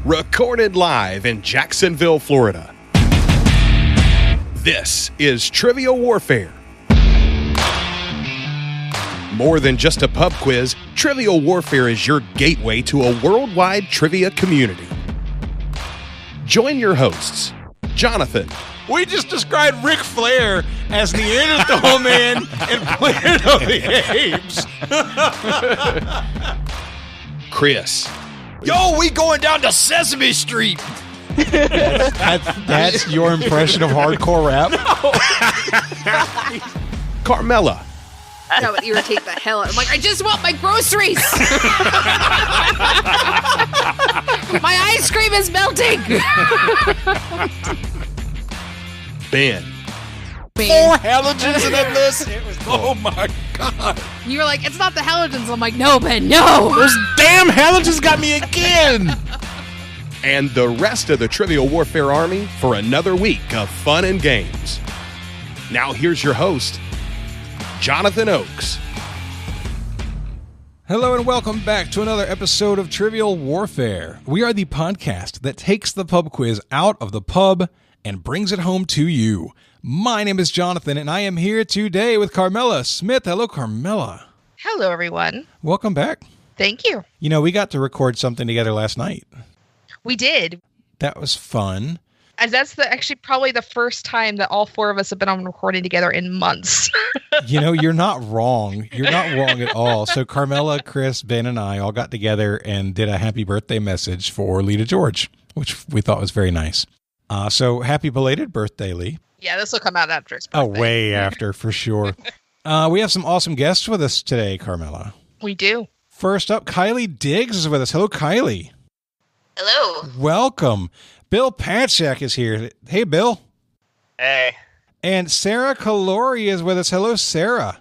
recorded live in Jacksonville, Florida. This is Trivia Warfare. More than just a pub quiz, Trivia Warfare is your gateway to a worldwide trivia community. Join your hosts, Jonathan. We just described Ric Flair as Neanderthal Man and Planet of the Apes. Chris. Yo, we going down to Sesame Street. That's your impression of hardcore rap? No. Carmela. That would irritate the hell out. I'm like, I just want my groceries. My ice cream is melting. Ben. 4 halogens in that list. Oh my God. You were like, it's not the halogens. I'm like, no, Ben, no. Those damn halogens got me again. And the rest of the Trivia Warfare Army for another week of fun and games. Now here's your host, Jonathan Oakes. Hello and welcome back to another episode of Trivial Warfare. We are the podcast that takes the pub quiz out of the pub and brings it home to you. My name is Jonathan, and I am here today with Carmela Smith. Hello, Carmela. Hello, everyone. Welcome back. Thank you. You know, we got to record something together last night. We did. That was fun. And that's actually probably the first time that all 4 of us have been on recording together in months. You know, you're not wrong. You're not wrong at all. So Carmela, Chris, Ben, and I all got together and did a happy birthday message for Lita George, which we thought was very nice. So happy belated birthday, Lee. Yeah, this will come out after his birthday. Oh, way after, for sure. We have some awesome guests with us today, Carmela. We do. First up, Kylie Digges is with us. Hello, Kylie. Hello. Welcome. Bill Patschak is here. Hey, Bill. Hey. And Sara Callori is with us. Hello, Sara.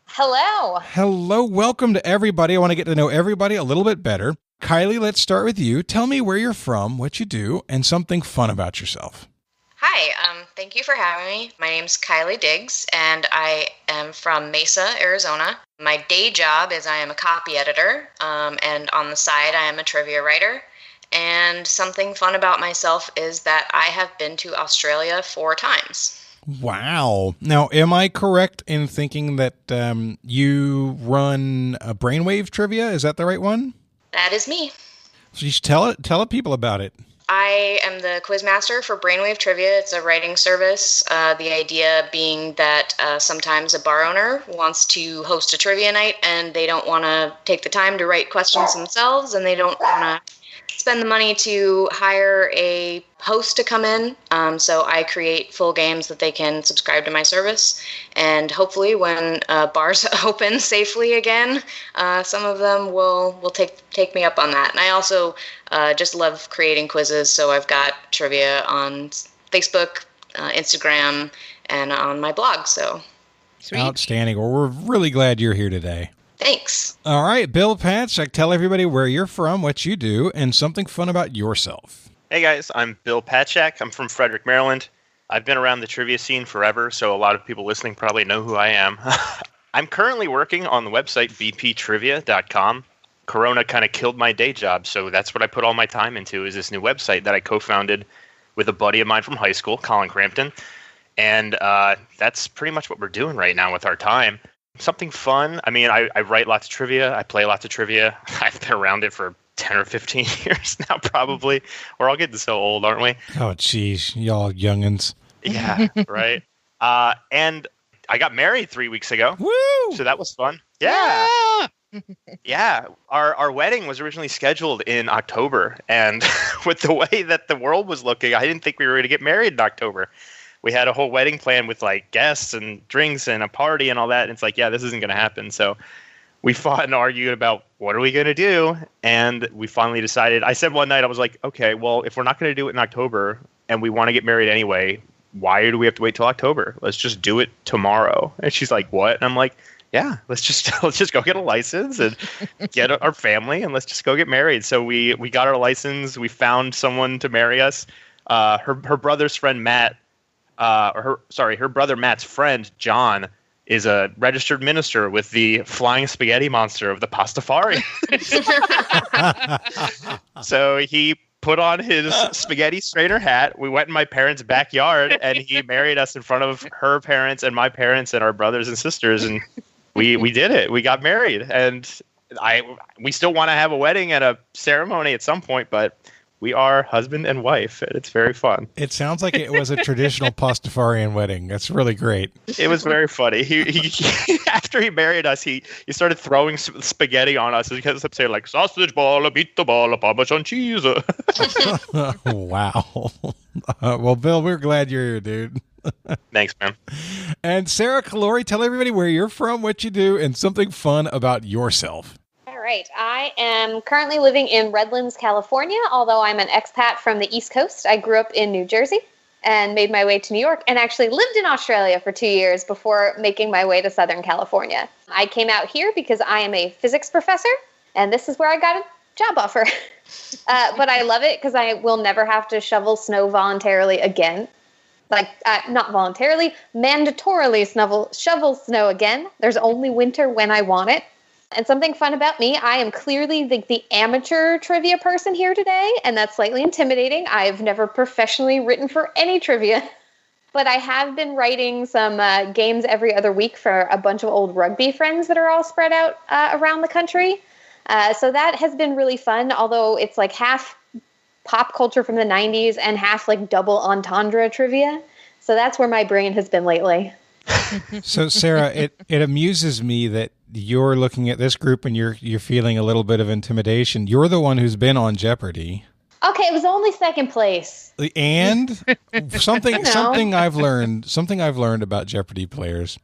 Hello. Hello. Welcome to everybody. I want to get to know everybody a little bit better. Kylie, let's start with you. Tell me where you're from, what you do, and something fun about yourself. Hi. Thank you for having me. My name's Kylie Digges, and I am from Mesa, Arizona. My day job is I am a copy editor, and on the side I am a trivia writer. And something fun about myself is that I have been to Australia 4 times. Wow. Now, am I correct in thinking that you run a Brainwave Trivia? Is that the right one? That is me. So you should tell people about it. I am the quizmaster for Brainwave Trivia. It's a writing service. The idea being that sometimes a bar owner wants to host a trivia night and they don't want to take the time to write questions themselves, and they don't want to spend the money to hire a host to come in. So I create full games that they can subscribe to my service. And hopefully when bars open safely again, some of them will take me up on that. And I also just love creating quizzes. So I've got trivia on Facebook, Instagram, and on my blog. So Sweet. Outstanding. Well, we're really glad you're here today. Thanks. All right, Bill Patschak, tell everybody where you're from, what you do, and something fun about yourself. Hey guys, I'm Bill Patschak. I'm from Frederick, Maryland. I've been around the trivia scene forever, so a lot of people listening probably know who I am. I'm currently working on the website bptrivia.com. Corona kind of killed my day job, so that's what I put all my time into, is this new website that I co-founded with a buddy of mine from high school, Colin Crampton. And that's pretty much what we're doing right now with our time. Something fun. I mean, I write lots of trivia. I play lots of trivia. I've been around it for 10 or 15 years now, probably. We're all getting so old, aren't we? Oh, geez. Y'all youngins. Yeah, right. And I got married 3 weeks ago. Woo! So that was fun. Yeah. Yeah. Our wedding was originally scheduled in October. And with the way that the world was looking, I didn't think we were going to get married in October. We had a whole wedding plan with like guests and drinks and a party and all that. And it's like, yeah, this isn't going to happen. So we fought and argued about what are we going to do? And we finally decided. I said one night, I was like, okay, well, if we're not going to do it in October and we want to get married anyway, why do we have to wait till October? Let's just do it tomorrow. And she's like, what? And I'm like, yeah, let's just go get a license and get our family and let's just go get married. So we got our license. We found someone to marry us. Her brother's friend, Matt, her brother Matt's friend, John, is a registered minister with the flying spaghetti monster of the Pastafari. So he put on his spaghetti strainer hat. We went in my parents' backyard, and he married us in front of her parents and my parents and our brothers and sisters, and we did it. We got married, and we still want to have a wedding and a ceremony at some point, but we are husband and wife, and it's very fun. It sounds like it was a traditional Pastafarian wedding. That's really great. It was very funny. He after he married us, he started throwing spaghetti on us. He kept saying, like, sausage ball, a meatball, a Parmesan cheese. Wow. Well, Bill, we're glad you're here, dude. Thanks, man. And Sara Callori, tell everybody where you're from, what you do, and something fun about yourself. All right. I am currently living in Redlands, California, although I'm an expat from the East Coast. I grew up in New Jersey and made my way to New York and actually lived in Australia for 2 years before making my way to Southern California. I came out here because I am a physics professor, and this is where I got a job offer. But I love it because I will never have to shovel snow voluntarily again. Like, not voluntarily, mandatorily shovel snow again. There's only winter when I want it. And something fun about me, I am clearly the amateur trivia person here today, and that's slightly intimidating. I've never professionally written for any trivia, but I have been writing some games every other week for a bunch of old rugby friends that are all spread out around the country. So that has been really fun, although it's like half pop culture from the 90s and half like double entendre trivia. So that's where my brain has been lately. So, Sara, it amuses me that you're looking at this group and you're feeling a little bit of intimidation. You're the one who's been on Jeopardy. Okay, it was only second place. And something I've learned about Jeopardy players.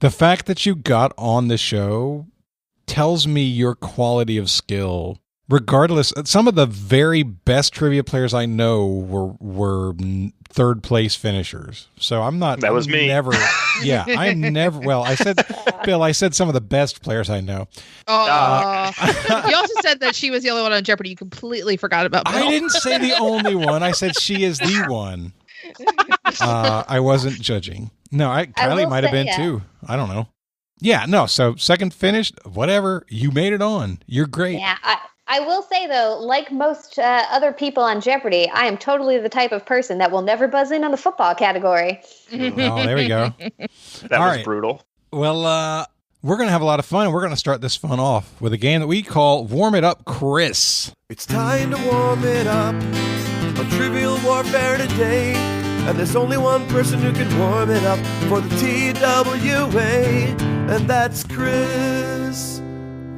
The fact that you got on the show tells me your quality of skill. Regardless, some of the very best trivia players I know were third place finishers. So I'm not. That was me. Never. Yeah, I'm never. Well, I said, Bill. I said some of the best players I know. You also said that she was the only one on Jeopardy. You completely forgot about Bill. I didn't say the only one. I said she is the one. I wasn't judging. No, Kylie might have been too. I don't know. Yeah, no. So second finished. Whatever. You made it on. You're great. Yeah. I will say, though, like most other people on Jeopardy, I am totally the type of person that will never buzz in on the football category. Oh, there we go. That was brutal. Well, we're going to have a lot of fun, and we're going to start this fun off with a game that we call Warm It Up, Chris. It's time to warm it up on Trivial Warfare today. And there's only one person who can warm it up for the TWA, and that's Chris.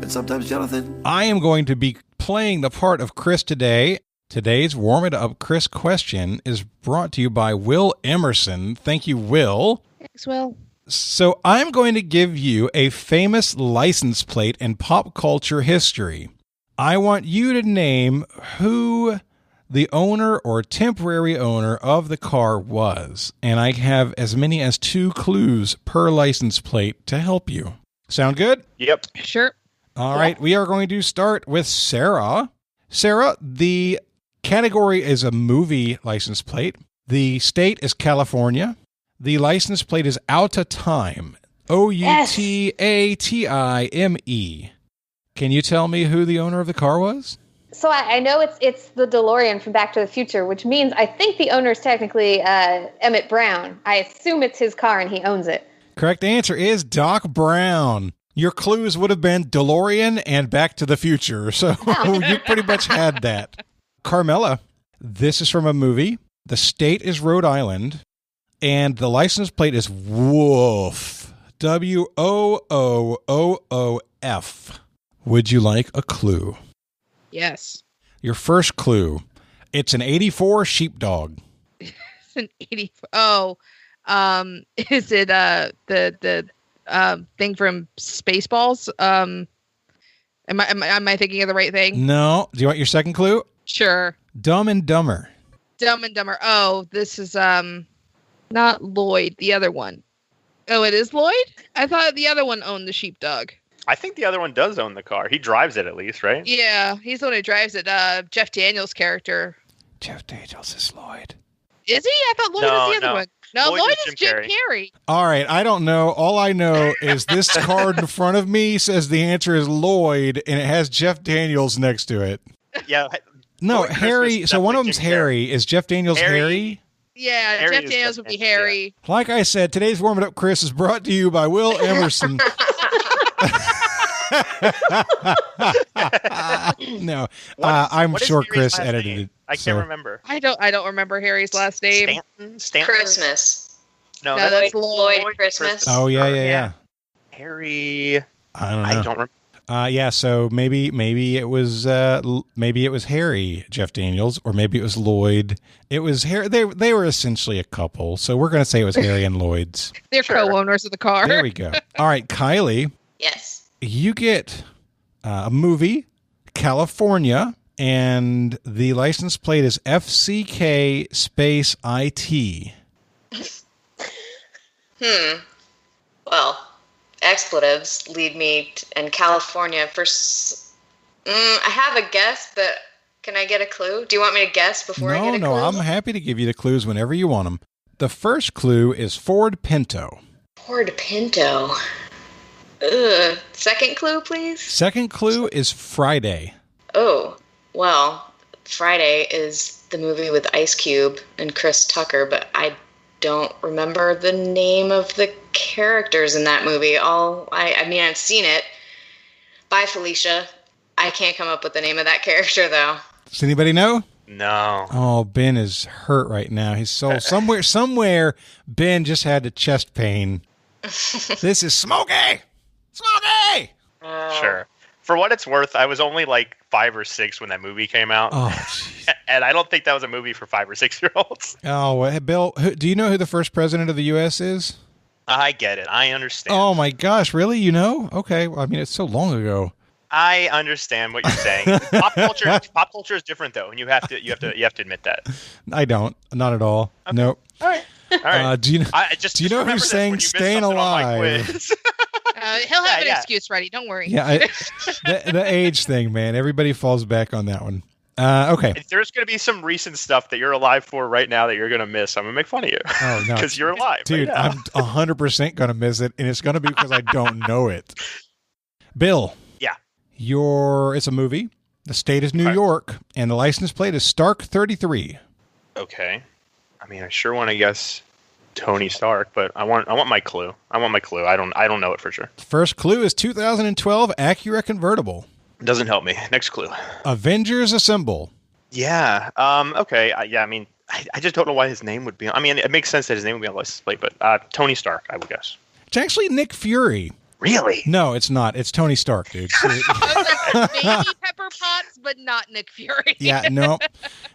And sometimes Jonathan. I am going to be playing the part of Chris today. Today's Warm It Up Chris question is brought to you by Will Emerson. Thank you, Will. Thanks, Will. So I'm going to give you a famous license plate in pop culture history. I want you to name who the owner or temporary owner of the car was. And I have as many as 2 clues per license plate to help you. Sound good? Yep. Sure. All right, we are going to start with Sara. Sara, the category is a movie license plate. The state is California. The license plate is Out of Time. Outatime. Can you tell me who the owner of the car was? So I know it's the DeLorean from Back to the Future, which means I think the owner is technically Emmett Brown. I assume it's his car and he owns it. Correct answer is Doc Brown. Your clues would have been DeLorean and Back to the Future, so you pretty much had that. Carmela, this is from a movie. The state is Rhode Island, and the license plate is Woof. WOOOOF. Would you like a clue? Yes. Your first clue. It's an 84 sheepdog. It's an 84. Oh, is it the thing from Spaceballs? Am I thinking of the right thing? No. Do you want your second clue? Sure. Dumb and Dumber. Dumb and Dumber. Oh, this is not Lloyd, the other one. Oh, it is Lloyd? I thought the other one owned the sheepdog. I think the other one does own the car. He drives it at least, right? Yeah, he's the one who drives it. Jeff Daniels' character. Jeff Daniels is Lloyd. Is he? I thought Lloyd was the other one. No, Lloyd is Jim Carrey. All right, I don't know. All I know is this card in front of me says the answer is Lloyd, and it has Jeff Daniels next to it. Yeah, No, Lloyd Harry. Christmas So one of definitely them's Jim Carrey. Harry. Is Jeff Daniels Harry? Yeah, Harry Jeff is Daniels would be definitely- Harry. Like I said, today's Warm It Up Chris is brought to you by Will Emerson. No, I'm What is sure Harry's Chris last edited name? it. I can't so- remember. I don't remember Harry's last name. Stanton? Christmas. No, No, that's that's Lloyd. Christmas. Oh yeah. Harry. I don't know. I don't remember. Yeah, so maybe it was Harry Jeff Daniels, or maybe it was Lloyd. It was Harry. They were essentially a couple, so we're going to say it was Harry and Lloyd's. They're co-owners of the car. There we go. All right, Kylie, Yes. you get a movie, California, and the license plate is FCK space IT. Well, expletives lead me and California I have a guess, but can I get a clue? Do you want me to guess before I get a clue? No, I'm happy to give you the clues whenever you want them. The first clue is Ford Pinto. Ford Pinto. Ugh. Second clue, please. Second clue is Friday. Oh, well, Friday is the movie with Ice Cube and Chris Tucker, but I don't remember the name of the characters in that movie. I mean, I've seen it. Bye, Felicia. I can't come up with the name of that character, though. Does anybody know? No. Oh, Ben is hurt right now. His soul somewhere. Ben just had a chest pain. This is Smokey. Sure. For what it's worth, I was only like 5 or 6 when that movie came out. Oh, jeez. And I don't think that was a movie for 5 or 6-year-olds. Oh, Bill, do you know who the first president of the U.S. is? I get it. I understand. Oh my gosh, really? You know? Okay. Well, I mean, it's so long ago. I understand what you're saying. Pop culture is different though, and you have to admit that. I don't. Not at all. Okay. Nope. All right. Do you know? Just know who remember this sang when you miss "Staying something on my Alive"? quiz. He'll have an Yeah. excuse ready. Don't worry. Yeah, the age thing, man. Everybody falls back on that one. Okay. If there's going to be some recent stuff that you're alive for right now that you're going to miss, I'm going to make fun of you. Oh no, Because you're alive, dude. right now. I'm 100% gonna miss it, and it's gonna be because I don't know it. Bill. Yeah. It's a movie. The state is New Okay. York, and the license plate is Stark 33. Okay. I mean, I sure want to guess Tony Stark, but I want my clue. I don't know it for sure. The first clue is 2012 Acura convertible. Doesn't help me. Next clue. Avengers Assemble. Yeah. Okay. I mean, I just don't know why his name would be. I mean, it makes sense that his name would be on the license plate, but Tony Stark, I would guess. It's actually Nick Fury. Really? No, it's not. It's Tony Stark, dude. Maybe Pepper Potts, but not Nick Fury. Yeah, no.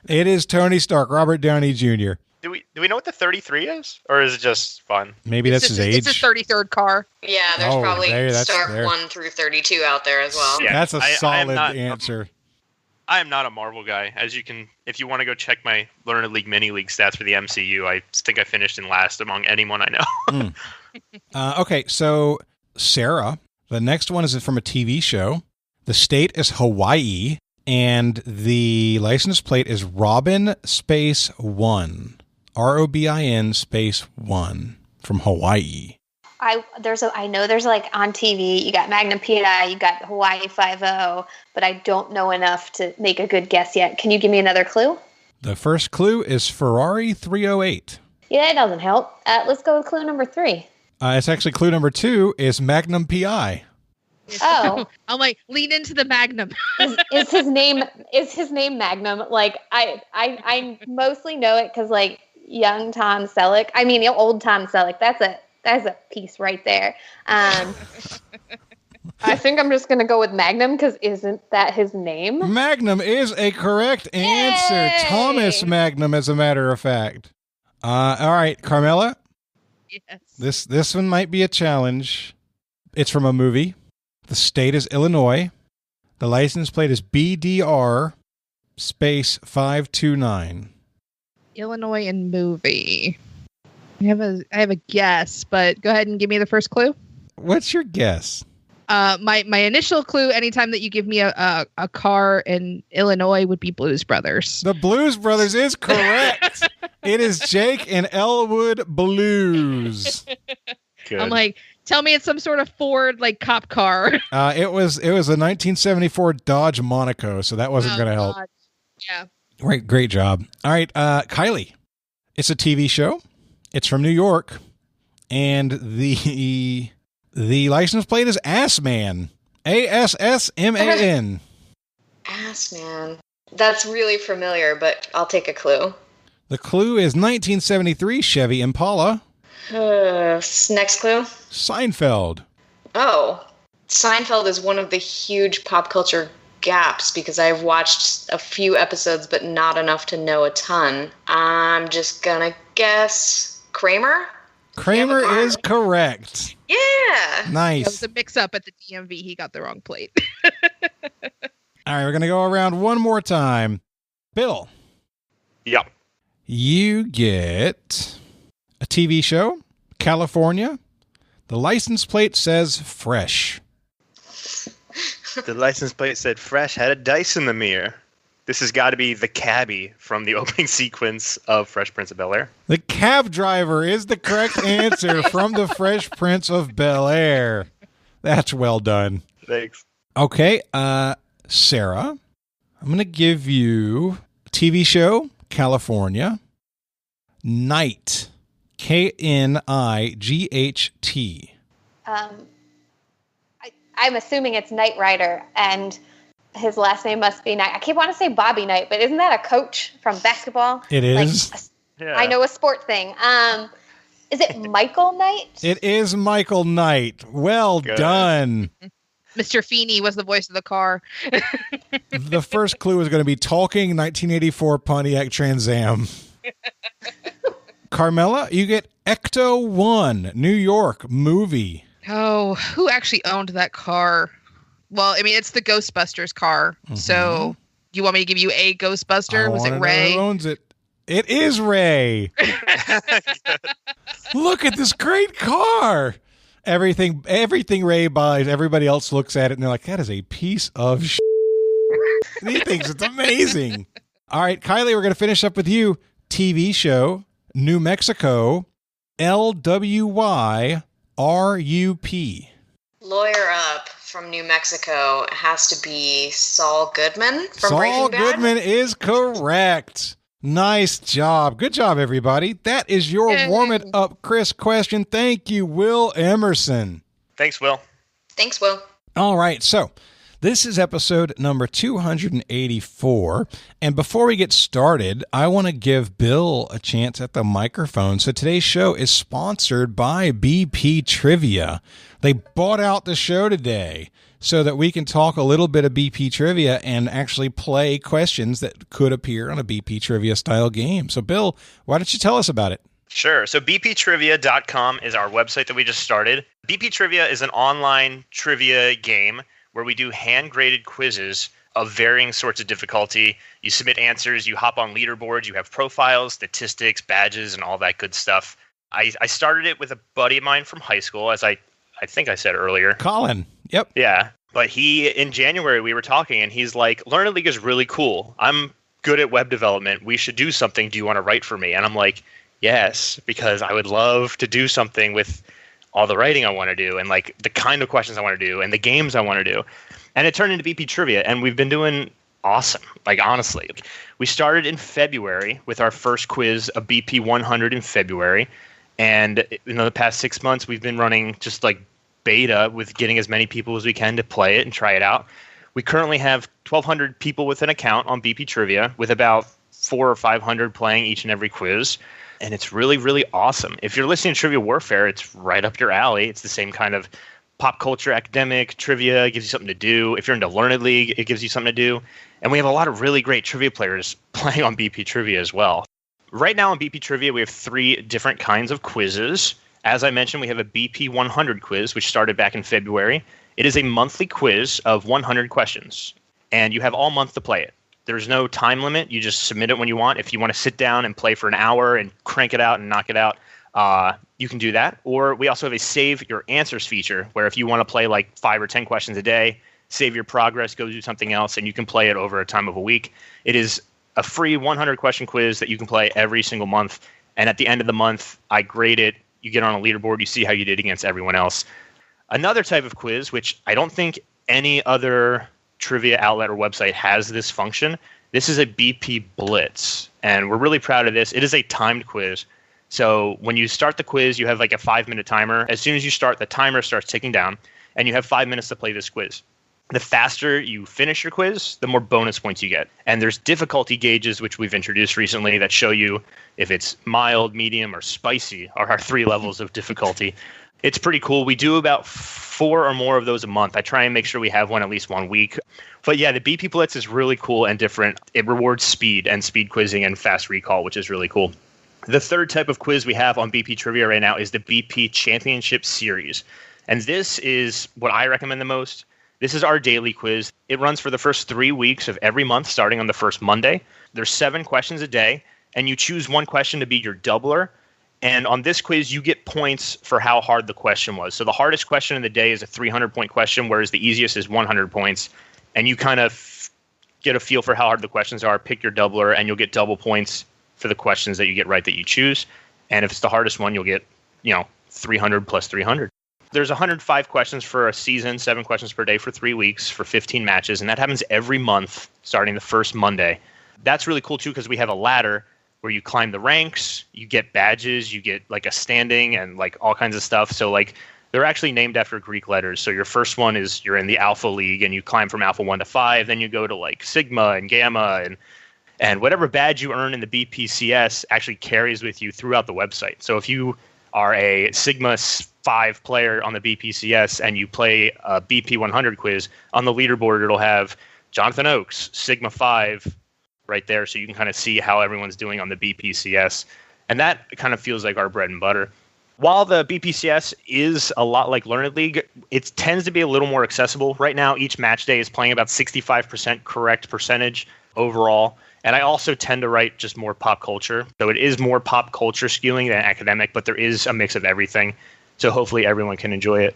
It is Tony Stark, Robert Downey Jr. Do we know what the 33 is, or is it just fun? Maybe that's his age. It's his 33rd car. Yeah, there's probably that's Stark there. 1 through 32 out there as well. Yeah, That's a I am solid not- answer. I am not a Marvel guy. As you can, if you want to go check my Learned League mini league stats for the MCU, I think I finished in last among anyone I know. Okay, so Sarah, the next one is from a TV show. The state is Hawaii, and the license plate is Robin space 1. ROBIN space 1 from Hawaii. I know there's like on TV, you got Magnum Pi, you got Hawaii 5-0, but I don't know enough to make a good guess yet. Can you give me another clue? The first clue is Ferrari 308. Yeah, it doesn't help. Let's go with clue number 3. It's actually clue number 2 is Magnum Pi. Oh. I'm like, lean into the Magnum. Is his name Magnum? Like I mostly know it because like young Tom Selleck. I mean old Tom Selleck. That's a piece right there. I think I'm just gonna go with Magnum because isn't that his name? Magnum is a correct answer. Yay! Thomas Magnum, as a matter of fact. All right, Carmela. Yes. This one might be a challenge. It's from a movie. The state is Illinois. The license plate is BDR space 529. Illinois and movie. I have a guess, but go ahead and give me the first clue. What's your guess? My initial clue, anytime that you give me a car in Illinois, would be Blues Brothers. The Blues Brothers is correct. It is Jake and Elwood Blues. Good. I'm like, tell me it's some sort of Ford like cop car. It was a 1974 Dodge Monaco, so that wasn't going to help. God. Yeah. Great job. All right, Kylie. It's a TV show. It's from New York, and the license plate is Assman. ASSMAN. Assman. That's really familiar, but I'll take a clue. The clue is 1973 Chevy Impala. Next clue. Seinfeld. Oh, Seinfeld is one of the huge pop culture gaps because I've watched a few episodes, but not enough to know a ton. I'm just gonna guess Kramer. Kramer is correct. Yeah. Nice. It was a mix-up at the DMV. He got the wrong plate. All right, we're going to go around one more time. Bill. Yep. You get a TV show, California. The license plate says fresh. The license plate said fresh, had a dice in the mirror. This has got to be the cabbie from the opening sequence of Fresh Prince of Bel-Air. The cab driver is the correct answer from the Fresh Prince of Bel-Air. That's well done. Thanks. Okay, Sarah, I'm going to give you a TV show, California. Knight. Knight. I'm assuming it's Knight Rider, and his last name must be Knight. I keep wanting to say Bobby Knight, but isn't that a coach from basketball? It is. Yeah. I know a sport thing. Is it Michael Knight? It is Michael Knight. Well done. Mr. Feeney was the voice of the car. The first clue is going to be talking 1984 Pontiac Trans Am. Carmela, you get Ecto 1, New York movie. Oh, who actually owned that car? Well, I mean, it's the Ghostbusters car. Mm-hmm. So, you want me to give you a Ghostbuster? Was it Ray? Who owns it? It is Ray. Look at this great car. Everything Ray buys, everybody else looks at it and they're like, that is a piece of shit. He thinks it's amazing. All right, Kylie, we're going to finish up with you. TV show, New Mexico, LWYRUP. Lawyer Up from New Mexico has to be Saul Goodman from Breaking Bad. Saul Goodman is correct. Nice job. Good job, everybody. That is your Warm It Up Chris question. Thank you, Will Emerson. Thanks, Will. Thanks, Will. All right, so this is episode number 284. And before we get started, I want to give Bill a chance at the microphone. So today's show is sponsored by BP Trivia. They bought out the show today so that we can talk a little bit of BP Trivia and actually play questions that could appear on a BP Trivia style game. So, Bill, why don't you tell us about it? Sure. So bptrivia.com is our website that we just started. BP Trivia is an online trivia game where we do hand-graded quizzes of varying sorts of difficulty. You submit answers, you hop on leaderboards, you have profiles, statistics, badges, and all that good stuff. I started it with a buddy of mine from high school, as I think I said earlier. Colin. Yep. Yeah. But in January, we were talking, and he's like, Learn League is really cool. I'm good at web development. We should do something. Do you want to write for me? And I'm like, yes, because I would love to do something with all the writing I want to do and like the kind of questions I want to do and the games I want to do. And it turned into BP Trivia, and we've been doing awesome. Like, honestly, we started in February with our first quiz, a BP 100 in February. And in the past 6 months, we've been running just like beta with getting as many people as we can to play it and try it out. We currently have 1,200 people with an account on BP Trivia, with about 400 or 500 playing each and every quiz. And it's really, really awesome. If you're listening to Trivia Warfare, it's right up your alley. It's the same kind of pop culture, academic trivia. It gives you something to do. If you're into Learned League, it gives you something to do. And we have a lot of really great trivia players playing on BP Trivia as well. Right now on BP Trivia, we have 3 different kinds of quizzes. As I mentioned, we have a BP 100 quiz, which started back in February. It is a monthly quiz of 100 questions, and you have all month to play it. There's no time limit. You just submit it when you want. If you want to sit down and play for an hour and crank it out and knock it out, you can do that. Or we also have a save your answers feature, where if you want to play like 5 or 10 questions a day, save your progress, go do something else, and you can play it over a time of a week. It is a free 100-question quiz that you can play every single month. And at the end of the month, I grade it. You get on a leaderboard. You see how you did against everyone else. Another type of quiz, which I don't think any other trivia outlet or website has this function, This is a BP Blitz, and we're really proud of this. It is a timed quiz. So when you start the quiz, you have like a 5-minute timer. As soon as you start, the timer starts ticking down, and you have 5 minutes to play this quiz. The faster you finish your quiz, the more bonus points you get. And there's difficulty gauges, which we've introduced recently, that show you if it's mild, medium, or spicy are our 3 levels of difficulty. It's pretty cool. We do about 4 or more of those a month. I try and make sure we have one at least 1 week. But yeah, the BP Blitz is really cool and different. It rewards speed and speed quizzing and fast recall, which is really cool. The third type of quiz we have on BP Trivia right now is the BP Championship Series. And this is what I recommend the most. This is our daily quiz. It runs for the first 3 weeks of every month, starting on the first Monday. There's 7 questions a day, and you choose one question to be your doubler. And on this quiz, you get points for how hard the question was. So the hardest question of the day is a 300-point question, whereas the easiest is 100 points. And you kind of get a feel for how hard the questions are, pick your doubler, and you'll get double points for the questions that you get right that you choose. And if it's the hardest one, you'll get, 300 plus 300. There's 105 questions for a season, 7 questions per day for 3 weeks for 15 matches. And that happens every month starting the first Monday. That's really cool, too, because we have a ladder where you climb the ranks, you get badges, you get like a standing and like all kinds of stuff. So like they're actually named after Greek letters. So your first one is you're in the Alpha League and you climb from Alpha 1 to 5. Then you go to like Sigma and Gamma and whatever badge you earn in the BPCS actually carries with you throughout the website. So if you are a Sigma 5 player on the BPCS and you play a BP 100 quiz, on the leaderboard it'll have Jonathan Oakes, Sigma 5, right there, so you can kind of see how everyone's doing on the BPCS. And that kind of feels like our bread and butter. While the BPCS is a lot like Learned League, it tends to be a little more accessible. Right now, each match day is playing about 65% correct percentage overall. And I also tend to write just more pop culture. So it is more pop culture skewing than academic, but there is a mix of everything. So hopefully everyone can enjoy it.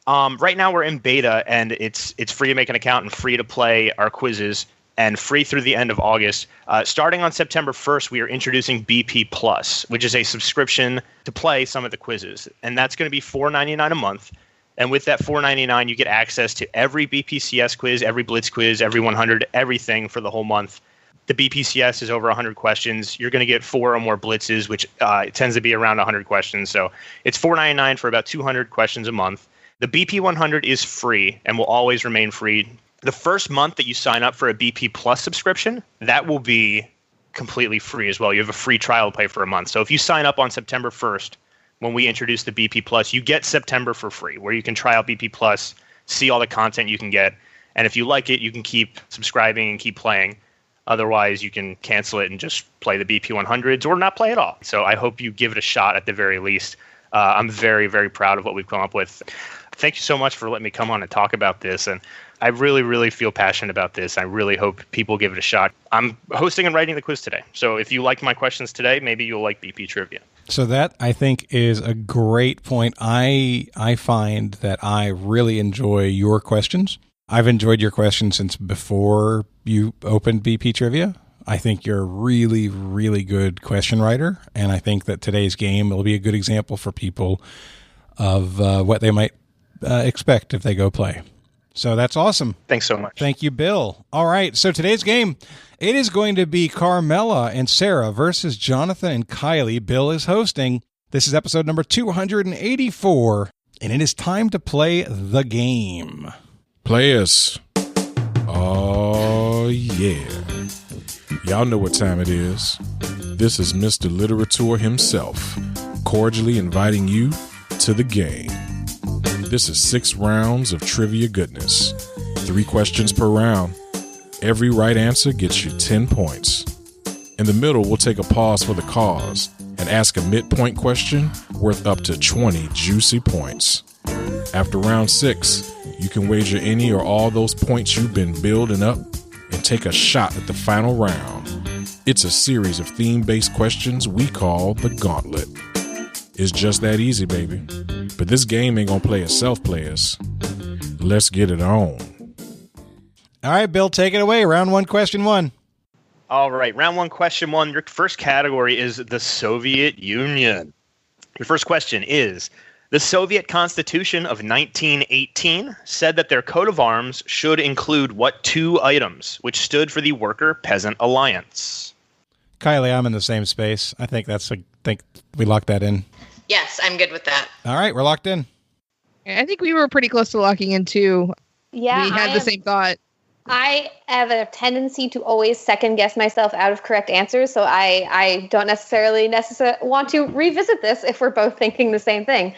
Right now we're in beta, and it's free to make an account and free to play our quizzes, and free through the end of August. Starting on September 1st, we are introducing BP Plus, which is a subscription to play some of the quizzes. And that's going to be $4.99 a month. And with that $4.99, you get access to every BPCS quiz, every Blitz quiz, every 100, everything for the whole month. The BPCS is over 100 questions. You're going to get 4 or more Blitzes, which it tends to be around 100 questions. So it's $4.99 for about 200 questions a month. The BP 100 is free and will always remain free. The first month that you sign up for a BP Plus subscription, that will be completely free as well. You have a free trial to play for a month. So if you sign up on September 1st, when we introduce the BP Plus, you get September for free, where you can try out BP Plus, see all the content you can get. And if you like it, you can keep subscribing and keep playing. Otherwise, you can cancel it and just play the BP 100s or not play at all. So I hope you give it a shot at the very least. I'm very, very proud of what we've come up with. Thank you so much for letting me come on and talk about this. And I really, really feel passionate about this. I really hope people give it a shot. I'm hosting and writing the quiz today. So if you liked my questions today, maybe you'll like BP Trivia. So that, I think, is a great point. I find that I really enjoy your questions. I've enjoyed your questions since before you opened BP Trivia. I think you're a really, really good question writer. And I think that today's game will be a good example for people of what they might expect if they go play. So that's awesome. Thanks so much. Thank you, Bill. All right. So today's game, it is going to be Carmela and Sara versus Jonathan and Kylie. Bill is hosting. This is episode number 284, and it is time to play the game. Players. Oh, yeah. Y'all know what time it is. This is Mr. Literature himself, cordially inviting you to the game. This is 6 rounds of trivia goodness. 3 questions per round. Every right answer gets you 10 points. In the middle, we'll take a pause for the cause and ask a midpoint question worth up to 20 juicy points. After round 6, you can wager any or all those points you've been building up and take a shot at the final round. It's a series of theme-based questions we call the Gauntlet. It's just that easy, baby. But this game ain't gonna play itself, players. Let's get it on. All right, Bill, take it away. Round 1, question 1. All right, round 1, question 1. Your first category is the Soviet Union. Your first question is, The Soviet Constitution of 1918 said that their coat of arms should include what two items, which stood for the Worker-Peasant Alliance? Kylie, I'm in the same space. I think we locked that in. Yes, I'm good with that. All right, we're locked in. I think we were pretty close to locking in too. Yeah, we had the same thought. I have a tendency to always second guess myself out of correct answers, so I don't necessarily want to revisit this if we're both thinking the same thing.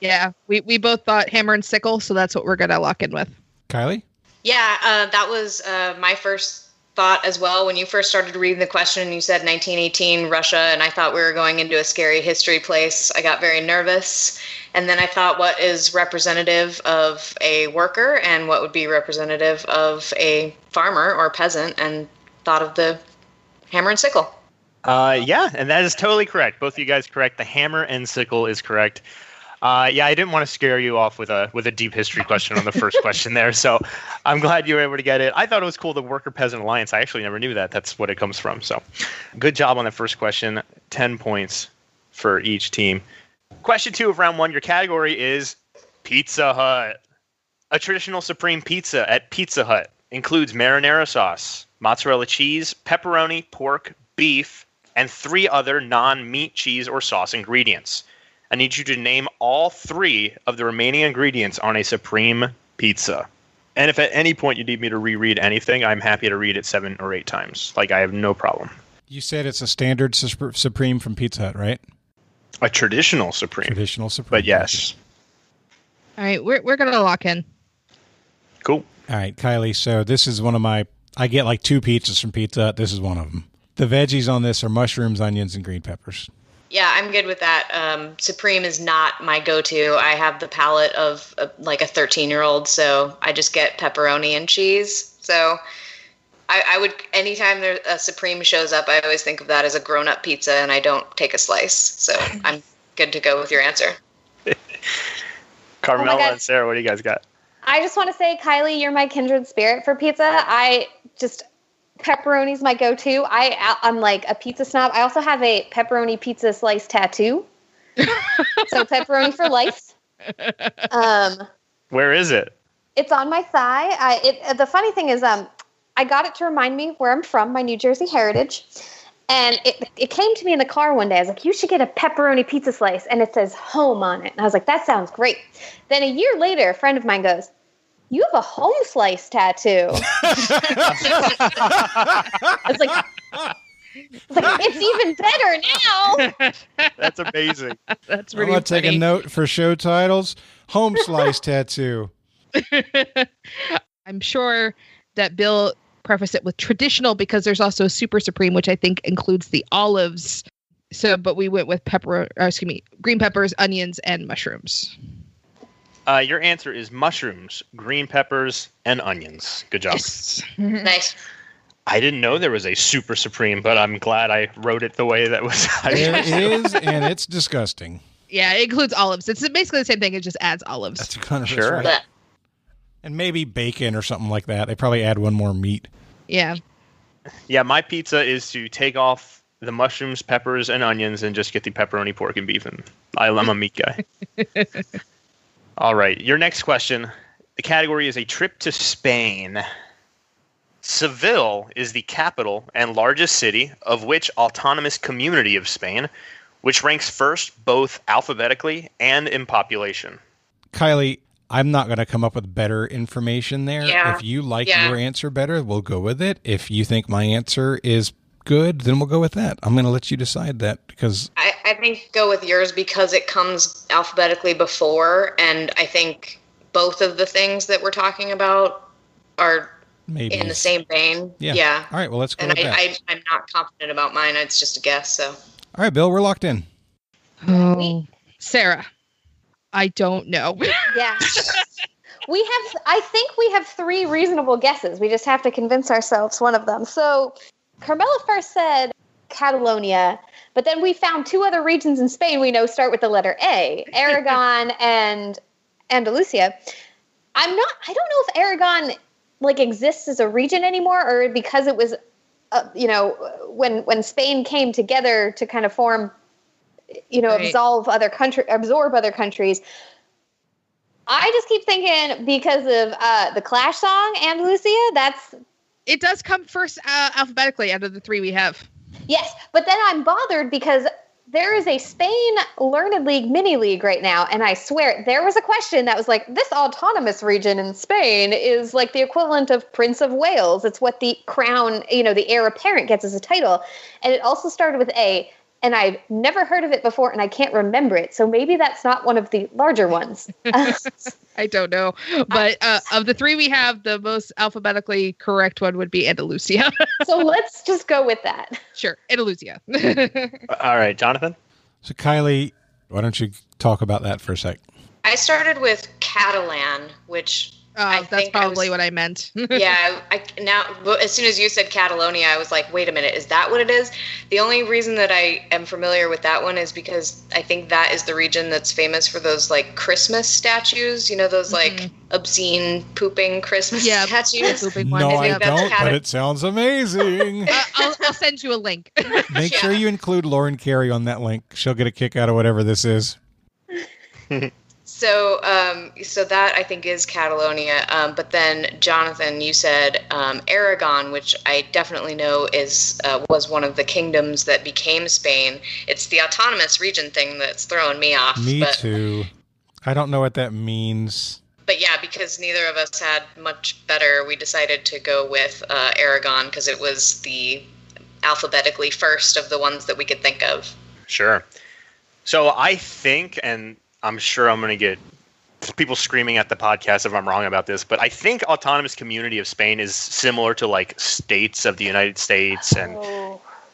Yeah, we both thought hammer and sickle, so that's what we're going to lock in with. Kylie? Yeah, that was my first thought as well. When you first started reading the question, you said 1918 Russia, and I thought we were going into a scary history place. I got very nervous. And then I thought, what is representative of a worker and what would be representative of a farmer or peasant, and thought of the hammer and sickle. Yeah, and that is totally correct. Both of you guys correct. The hammer and sickle is correct. Yeah, I didn't want to scare you off with a deep history question on the first question there, so I'm glad you were able to get it. I thought it was cool, the Worker-Peasant Alliance. I actually never knew that. That's what it comes from. So good job on that first question. 10 points for each team. Question 2 of round 1, your category is Pizza Hut. A traditional supreme pizza at Pizza Hut includes marinara sauce, mozzarella cheese, pepperoni, pork, beef, and 3 other non-meat, cheese, or sauce ingredients. I need you to name all 3 of the remaining ingredients on a supreme pizza. And if at any point you need me to reread anything, I'm happy to read it 7 or 8 times. Like, I have no problem. You said it's a standard supreme from Pizza Hut, right? A traditional supreme. Traditional supreme. But yes. All right, we're going to lock in. Cool. All right, Kylie, so this is one of I get like 2 pizzas from Pizza Hut. This is one of them. The veggies on this are mushrooms, onions, and green peppers. Yeah, I'm good with that. Supreme is not my go-to. I have the palate of like a 13-year-old, so I just get pepperoni and cheese. So I would, anytime a Supreme shows up, I always think of that as a grown-up pizza, and I don't take a slice. So I'm good to go with your answer. Carmela and Sarah, what do you guys got? I just want to say, Kylie, you're my kindred spirit for pizza. Pepperoni's my go-to. I'm like a pizza snob. I also have a pepperoni pizza slice tattoo. So pepperoni for life. Where is it? It's on my thigh. The funny thing is, I got it to remind me where I'm from, my New Jersey heritage. And it came to me in the car one day. I was like, you should get a pepperoni pizza slice. And it says home on it. And I was like, that sounds great. Then a year later, a friend of mine goes, you have a home slice tattoo. It's like, it's even better now. That's amazing. That's really I'm going to take a note for show titles. Home slice tattoo. I'm sure that Bill prefaced it with traditional because there's also a super supreme, which I think includes the olives. So, but we went with green peppers, onions, and mushrooms. Your answer is mushrooms, green peppers, and onions. Good job. Yes. Nice. I didn't know there was a super supreme, but I'm glad I wrote it the way that was. There is, and it's disgusting. Yeah, it includes olives. It's basically the same thing. It just adds olives. That's kind of sure. Right. And maybe bacon or something like that. They probably add one more meat. Yeah. Yeah, my pizza is to take off the mushrooms, peppers, and onions and just get the pepperoni, pork, and beef. And I'm a meat guy. All right, your next question. The category is a trip to Spain. Seville is the capital and largest city of which autonomous community of Spain, which ranks first both alphabetically and in population? Kylie, I'm not going to come up with better information there. Yeah. If you like your answer better, we'll go with it. If you think my answer is good, then we'll go with that. I'm going to let you decide that because I think go with yours because it comes alphabetically before, and I think both of the things that we're talking about are maybe in the same vein. Yeah. All right, well, let's go And with that. I'm not confident about mine. It's just a guess. So. All right, Bill, we're locked in. Oh, Sarah, I don't know. Yeah. I think we have 3 reasonable guesses. We just have to convince ourselves one of them. So Carmela first said Catalonia, but then we found 2 other regions in Spain we know start with the letter A, Aragon and Andalusia. I don't know if Aragon exists as a region anymore, or because it was, when Spain came together to kind of form absorb other countries. I just keep thinking because of the Clash song, Andalusia, it does come first alphabetically out of the three we have. Yes, but then I'm bothered because there is a Spain Learned League mini league right now, and I swear there was a question that was like, this autonomous region in Spain is like the equivalent of Prince of Wales. It's what the crown, the heir apparent gets as a title. And it also started with A, and I've never heard of it before, and I can't remember it. So maybe that's not one of the larger ones. I don't know. But of the three we have, the most alphabetically correct one would be Andalusia. So let's just go with that. Sure, Andalusia. All right, Jonathan? So Kylie, why don't you talk about that for a sec? I started with Catalan, which that's probably what I meant. Yeah, now as soon as you said Catalonia, I was like, wait a minute, is that what it is? The only reason that I am familiar with that one is because I think that is the region that's famous for those like Christmas statues, those like obscene pooping Christmas statues. No, I don't, but it sounds amazing. I'll send you a link. Make sure you include Lauren Carey on that link. She'll get a kick out of whatever this is. So that I think is Catalonia. But then Jonathan, you said Aragon, which I definitely know was one of the kingdoms that became Spain. It's the autonomous region thing that's throwing me off. Me too. I don't know what that means. But yeah, because neither of us had much better, we decided to go with Aragon because it was the alphabetically first of the ones that we could think of. Sure. So I think, and I'm sure I'm going to get people screaming at the podcast if I'm wrong about this, but I think autonomous community of Spain is similar to like states of the United States and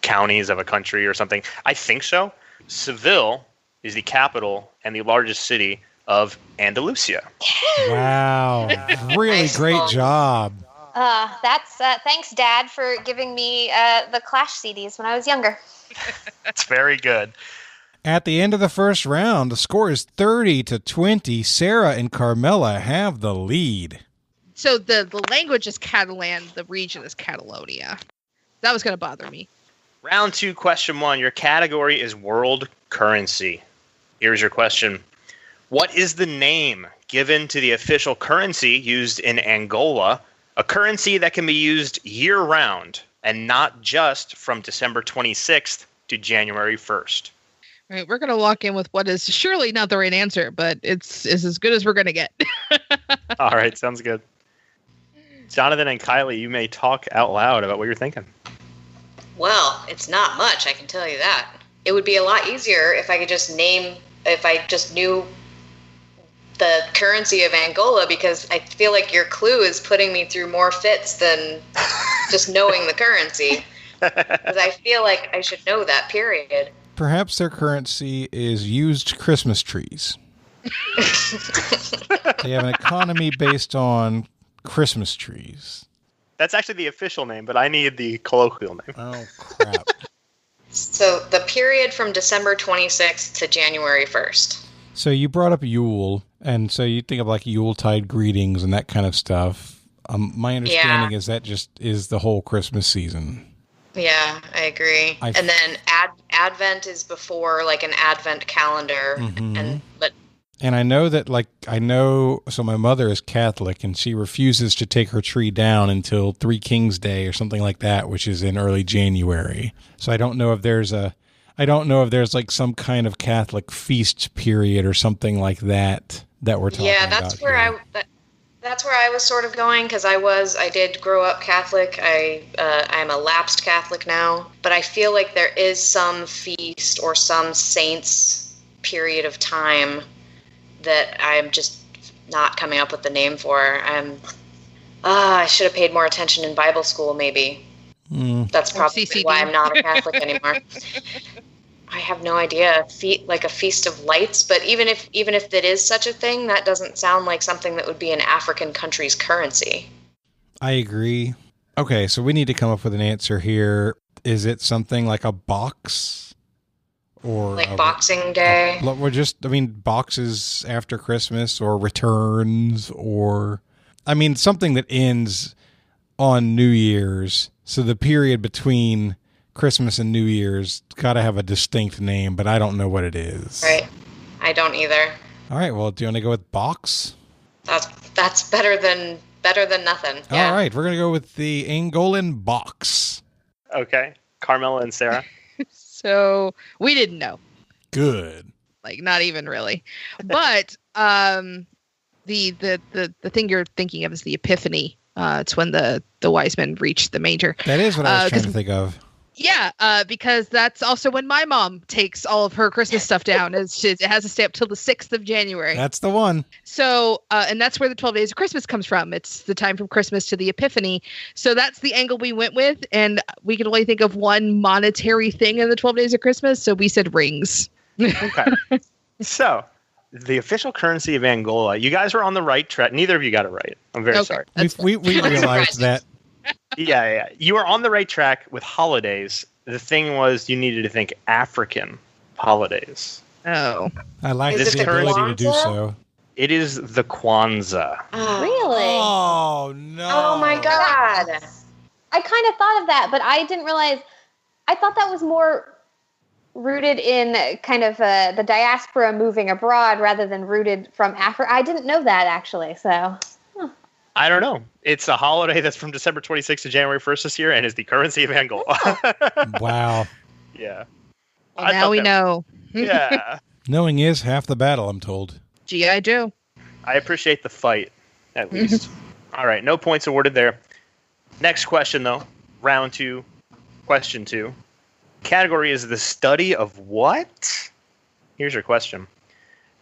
counties of a country or something. I think so. Seville is the capital and the largest city of Andalusia. Wow. Really great job. That's thanks, Dad, for giving me the Clash CDs when I was younger. That's very good. At the end of the first round, the score is 30-20. Sara and Carmela have the lead. So the language is Catalan, the region is Catalonia. That was going to bother me. Round 2, question 1. Your category is world currency. Here's your question. What is the name given to the official currency used in Angola, a currency that can be used year-round and not just from December 26th to January 1st? All right, we're going to lock in with what is surely not the right answer, but it's as good as we're going to get. All right, sounds good. Jonathan and Kylie, you may talk out loud about what you're thinking. Well, it's not much, I can tell you that. It would be a lot easier if I just knew the currency of Angola, because I feel like your clue is putting me through more fits than just knowing the currency. Because I feel like I should know that, period. Perhaps their currency is used Christmas trees. They have an economy based on Christmas trees. That's actually the official name, but I need the colloquial name. Oh, crap. So the period from December 26th to January 1st. So you brought up Yule, and so you think of like Yuletide greetings and that kind of stuff. My understanding is that just is the whole Christmas season. Yeah, I agree. And then Advent is before like an Advent calendar. Mm-hmm. And I know that so my mother is Catholic and she refuses to take her tree down until Three Kings Day or something like that, which is in early January. So I don't know if there's like some kind of Catholic feast period or something like that we're talking about. Yeah, that's where I was sort of going, because I did grow up Catholic. I'm a lapsed Catholic now, but I feel like there is some feast or some saints period of time that I'm just not coming up with the name for. I should have paid more attention in Bible school, maybe. That's probably why I'm not a Catholic anymore. I have no idea. Like a Feast of Lights, but even if that is such a thing, that doesn't sound like something that would be an African country's currency. I agree. Okay, so we need to come up with an answer here. Is it something like a box? Or like Boxing Day? Boxes after Christmas or returns or... something that ends on New Year's. So the period between Christmas and New Year's. Got to have a distinct name, but I don't know what it is. Right. I don't either. All right. Well, do you want to go with Box? That's better than nothing. Yeah. All right. We're going to go with the Angolan Box. Okay. Carmela and Sarah. So we didn't know. Good. Like, not even really. But the thing you're thinking of is the Epiphany. It's when the wise men reach the manger. That is what I was trying to think of. Yeah, because that's also when my mom takes all of her Christmas stuff down. It has to stay up till the 6th of January. That's the one. So, and that's where the 12 Days of Christmas comes from. It's the time from Christmas to the Epiphany. So that's the angle we went with. And we could only think of one monetary thing in the 12 Days of Christmas. So we said rings. Okay. So, the official currency of Angola. You guys were on the right track. Neither of you got it right. I'm very sorry. We realized that. Yeah. You were on the right track with holidays. The thing was, you needed to think African holidays. Oh. I like the ability to do so. It is the Kwanzaa. Really? Oh, no. Oh, my God. I kind of thought of that, but I didn't realize. I thought that was more rooted in kind of the diaspora moving abroad rather than rooted from Africa. I didn't know that, actually, so... I don't know. It's a holiday that's from December 26th to January 1st this year and is the currency of Angola. Wow. Yeah. Well, now we know. Yeah. Knowing is half the battle, I'm told. G.I. Joe. I appreciate the fight, at least. All right. No points awarded there. Next question, though. Round 2. Question 2. Category is the study of what? Here's your question.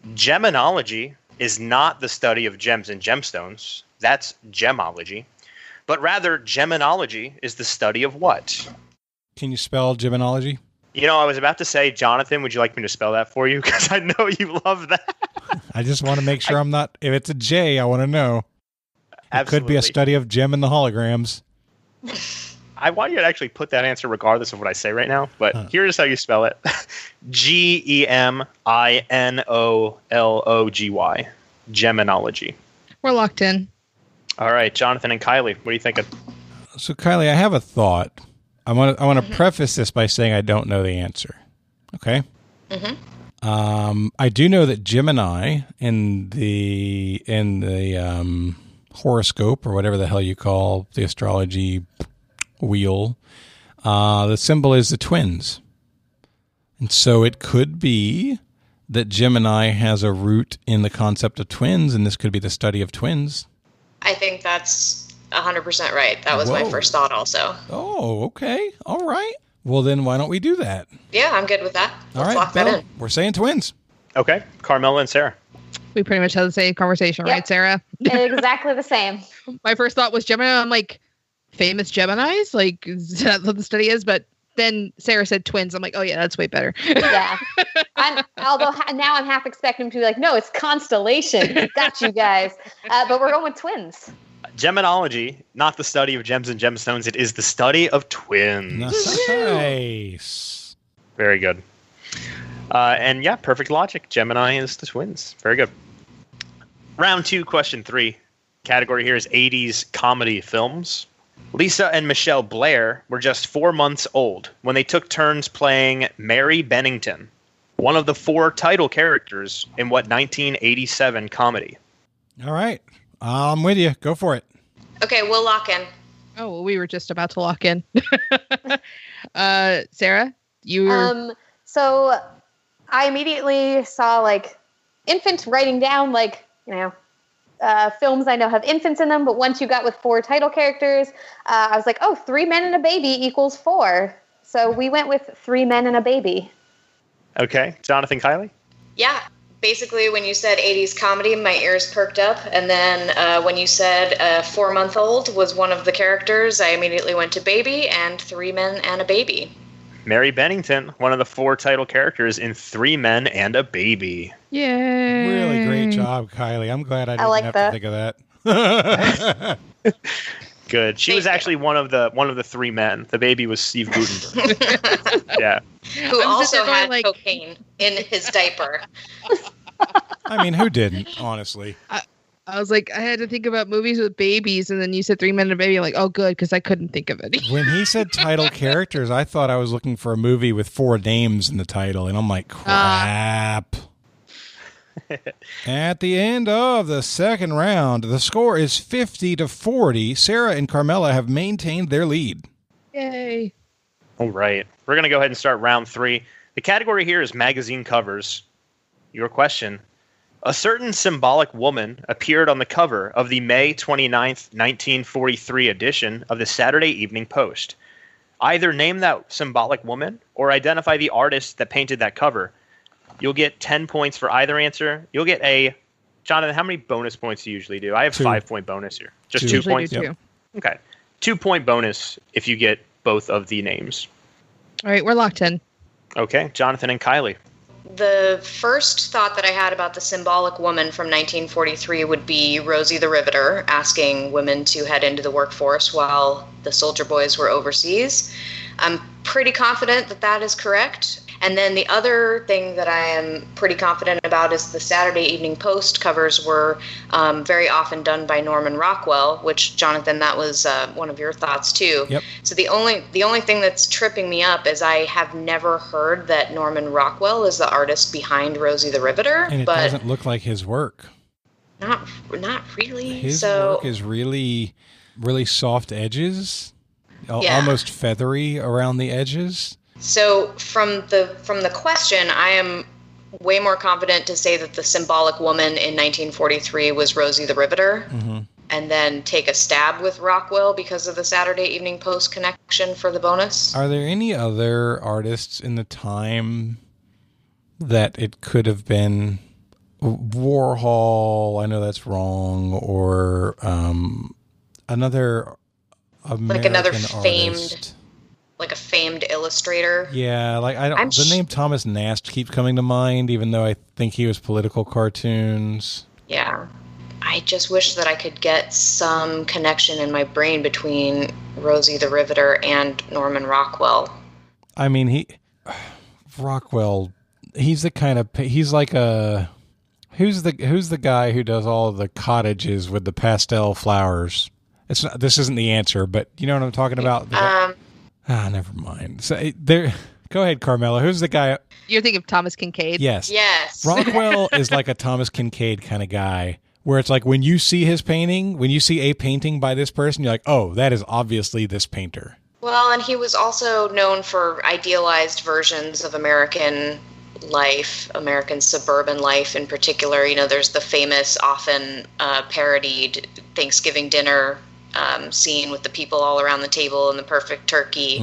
Geminology is not the study of gems and gemstones. That's gemology. But rather, geminology is the study of what? Can you spell geminology? You know, I was about to say, Jonathan, would you like me to spell that for you? Because I know you love that. I just want to make sure I'm not... If it's a J, I want to know. Absolutely. It could be a study of gem and the holograms. I want you to actually put that answer regardless of what I say right now. But here's how you spell it. Geminology. Geminology. We're locked in. All right, Jonathan and Kylie, what are you thinking? So, Kylie, I have a thought. I want to preface this by saying I don't know the answer. Okay? Mm-hmm. I do know that Gemini in the horoscope, or whatever the hell you call the astrology wheel, the symbol is the twins. And so it could be that Gemini has a root in the concept of twins, and this could be the study of twins. I think that's 100% right. That was my first thought also. Oh, okay. All right. Well, then why don't we do that? Yeah, I'm good with that. Let's lock Bill, that in. We're saying twins. Okay, Carmela and Sarah. We pretty much had the same conversation, right, Sarah? Exactly the same. My first thought was Gemini. I'm like, famous Geminis? Like, is that what the study is? But then Sarah said twins. I'm like, oh, yeah, that's way better. Yeah. Although now I'm half expecting him to be like, no, it's constellation. Got you guys. But we're going with twins. Geminology, not the study of gems and gemstones. It is the study of twins. Nice. Very good. And yeah, perfect logic. Gemini is the twins. Very good. Round 2, question 3. Category here is 80s comedy films. Lisa and Michelle Blair were just 4 months old when they took turns playing Mary Bennington, one of the 4 title characters in what 1987 comedy? All right. I'm with you. Go for it. Okay, we'll lock in. Oh, well, we were just about to lock in. Sarah, you were... So I immediately saw like infant writing down like, films I know have infants in them, but once you got with 4 title characters, I was like, 3 men and a baby equals 4. So we went with 3 men and a baby. Okay. Jonathan, Kylie? Yeah. Basically, when you said 80s comedy, my ears perked up. And then when you said 4-month-old was one of the characters, I immediately went to baby and 3 men and a baby. Mary Bennington, one of the 4 title characters in 3 Men and a Baby. Yay. Really great job, Kylie. I'm glad I didn't have to think of that. Good. She was actually one of the 3 men. The baby was Steve Gutenberg. Yeah. Who also had cocaine in his diaper. I mean, who didn't, honestly? I was like, I had to think about movies with babies, and then you said 3 Men and a Baby. I'm like, oh, good, because I couldn't think of any. When he said title characters, I thought I was looking for a movie with 4 names in the title, and I'm like, crap. At the end of the second round, the score is 50-40. Sarah and Carmela have maintained their lead. Yay. All right. We're going to go ahead and start round 3. The category here is magazine covers. Your question. A certain symbolic woman appeared on the cover of the May 29th, 1943 edition of the Saturday Evening Post. Either name that symbolic woman or identify the artist that painted that cover. You'll get 10 points for either answer. You'll get a... Jonathan, how many bonus points do you usually do? I have 5-point bonus here. Just 2 points? Yep. Okay. 2-point bonus if you get both of the names. All right, we're locked in. Okay, Jonathan and Kylie. The first thought that I had about the symbolic woman from 1943 would be Rosie the Riveter asking women to head into the workforce while the soldier boys were overseas. I'm pretty confident that that is correct. And then the other thing that I am pretty confident about is the Saturday Evening Post covers were very often done by Norman Rockwell, which, Jonathan, that was one of your thoughts too. Yep. So the only thing that's tripping me up is I have never heard that Norman Rockwell is the artist behind Rosie the Riveter. And it doesn't look like his work. Not really. His work is really, really soft edges, almost feathery around the edges. So from the question, I am way more confident to say that the symbolic woman in 1943 was Rosie the Riveter, and then take a stab with Rockwell because of the Saturday Evening Post connection for the bonus. Are there any other artists in the time that it could have been? Warhol, I know that's wrong, or another American like another artist. Like a famed illustrator. Yeah, like the name Thomas Nast keeps coming to mind, even though I think he was political cartoons. Yeah. I just wish that I could get some connection in my brain between Rosie the Riveter and Norman Rockwell. I mean, Rockwell, he's the kind of, he's like a, who's the guy who does all the cottages with the pastel flowers? This isn't the answer, but you know what I'm talking about? Never mind. So go ahead, Carmela. Who's the guy? You're thinking of Thomas Kincaid? Yes. Yes. Rockwell is like a Thomas Kincaid kind of guy, where it's like when you see his painting, when you see a painting by this person, you're like, oh, that is obviously this painter. Well, and he was also known for idealized versions of American life, American suburban life in particular. You know, there's the famous, often parodied Thanksgiving dinner scene with the people all around the table and the perfect turkey.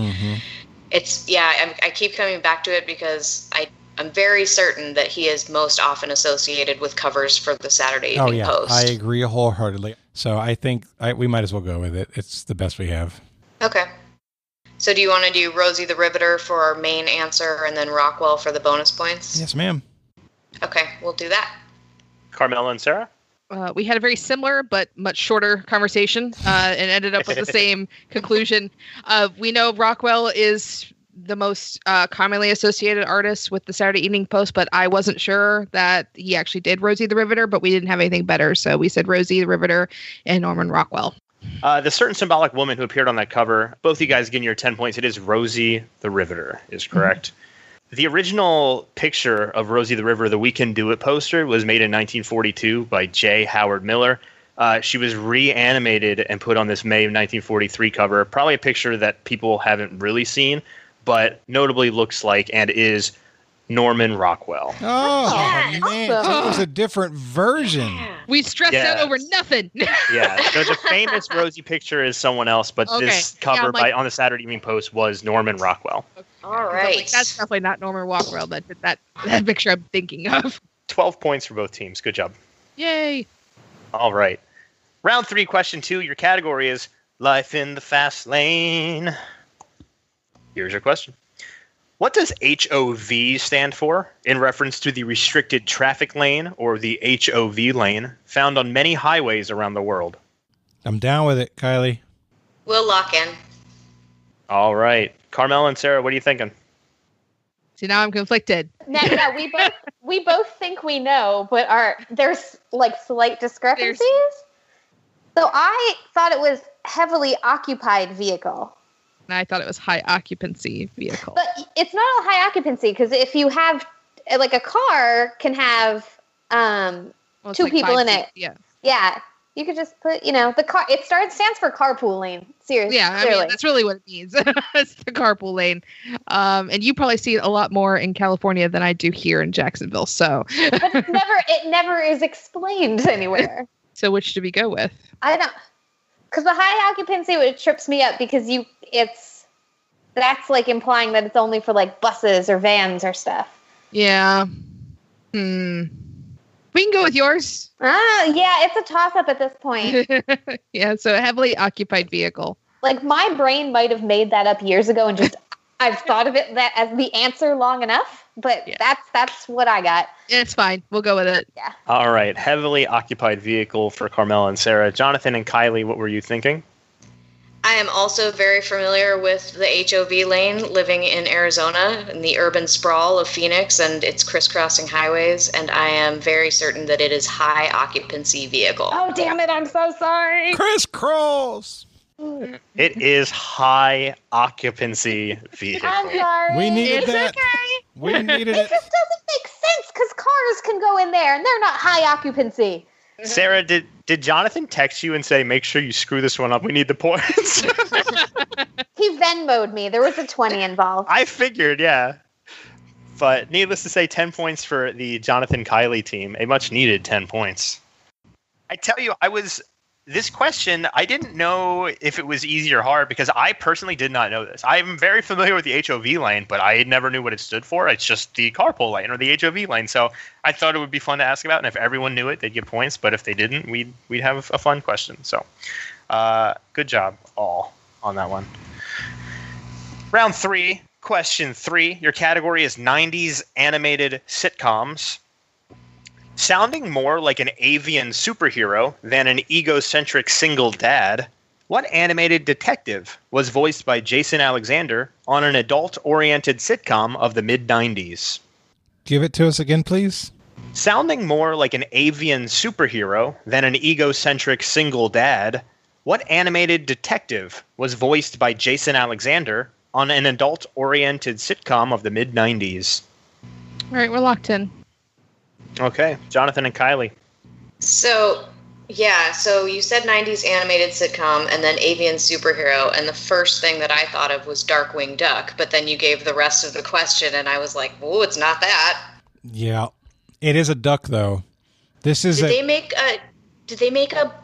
I keep coming back to it because I'm very certain that he is most often associated with covers for the Saturday Evening Post. I agree wholeheartedly. So I think we might as well go with it. It's the best we have. Okay. So do you want to do Rosie the Riveter for our main answer and then Rockwell for the bonus points? Yes, ma'am. Okay, we'll do that. Carmela and Sarah? We had a very similar but much shorter conversation and ended up with the same conclusion. We know Rockwell is the most commonly associated artist with the Saturday Evening Post, but I wasn't sure that he actually did Rosie the Riveter, but we didn't have anything better. So we said Rosie the Riveter and Norman Rockwell. The certain symbolic woman who appeared on that cover, both you guys getting your 10 points, it is Rosie the Riveter, is correct. The original picture of Rosie the Riveter, the We Can Do It poster, was made in 1942 by J. Howard Miller. She was reanimated and put on this May of 1943 cover. Probably a picture that people haven't really seen, but notably looks like and is Norman Rockwell. Oh, Yes. man. Awesome. That was a different version. We stressed out over nothing. Yeah. So the famous Rosie picture is someone else, but this cover on the Saturday Evening Post was Norman Rockwell. All right. Like, that's definitely not Norman Rockwell. That picture I'm thinking of. 12 points for both teams. Good job. Yay. All right. Round 3, question 2. Your category is Life in the Fast Lane. Here's your question. What does HOV stand for in reference to the restricted traffic lane or the HOV lane found on many highways around the world? I'm down with it, Kylie. We'll lock in. All right. Carmela and Sarah, what are you thinking? See, now I'm conflicted. Now we both think we know, but there's like slight discrepancies. So I thought it was heavily occupied vehicle. And I thought it was high occupancy vehicle. But it's not a high occupancy, because if you have, like, a car can have two like people in seats, it. Yeah. You could just put, the car. It stands for carpooling. Seriously. Yeah, I mean, that's really what it means. It's the carpool lane. And you probably see it a lot more in California than I do here in Jacksonville. So, but it never is explained anywhere. So which do we go with? I don't, because the high occupancy, it trips me up, because that's like implying that it's only for like buses or vans or stuff. Yeah. We can go with yours. Yeah, it's a toss-up at this point. Yeah, so a heavily occupied vehicle. Like, my brain might have made that up years ago, and just I've thought of it that as the answer long enough, but that's what I got. It's fine. We'll go with it. Yeah. All right. Heavily occupied vehicle for Carmela and Sarah. Jonathan and Kylie, what were you thinking? I am also very familiar with the HOV lane, living in Arizona, in the urban sprawl of Phoenix and its crisscrossing highways, and I am very certain that it is high occupancy vehicle. Oh, damn it, I'm so sorry. Crisscross! It is high occupancy vehicle. I'm sorry. We needed that. Okay. We needed It it. just doesn't make sense, because cars can go in there, and they're not high occupancy. Sarah, did Jonathan text you and say, make sure you screw this one up? We need the points. He Venmo'd me. There was a 20 involved. I figured, yeah. But needless to say, 10 points for the Jonathan Kylie team. A much needed 10 points. I tell you, this question, I didn't know if it was easy or hard, because I personally did not know this. I'm very familiar with the HOV lane, but I never knew what it stood for. It's just the carpool lane or the HOV lane. So I thought it would be fun to ask about, and if everyone knew it, they'd get points. But if they didn't, we'd have a fun question. So good job all on that one. Round 3, question 3. Your category is 90s animated sitcoms. Sounding more like an avian superhero than an egocentric single dad, what animated detective was voiced by Jason Alexander on an adult-oriented sitcom of the mid-90s? Give it to us again, please. Sounding more like an avian superhero than an egocentric single dad, what animated detective was voiced by Jason Alexander on an adult-oriented sitcom of the mid-90s? All right, we're locked in. Okay, Jonathan and Kylie. So you said 90s animated sitcom and then avian superhero, and the first thing that I thought of was Darkwing Duck, but then you gave the rest of the question, and I was like, oh, it's not that. Yeah. It is a duck, though. Did they make a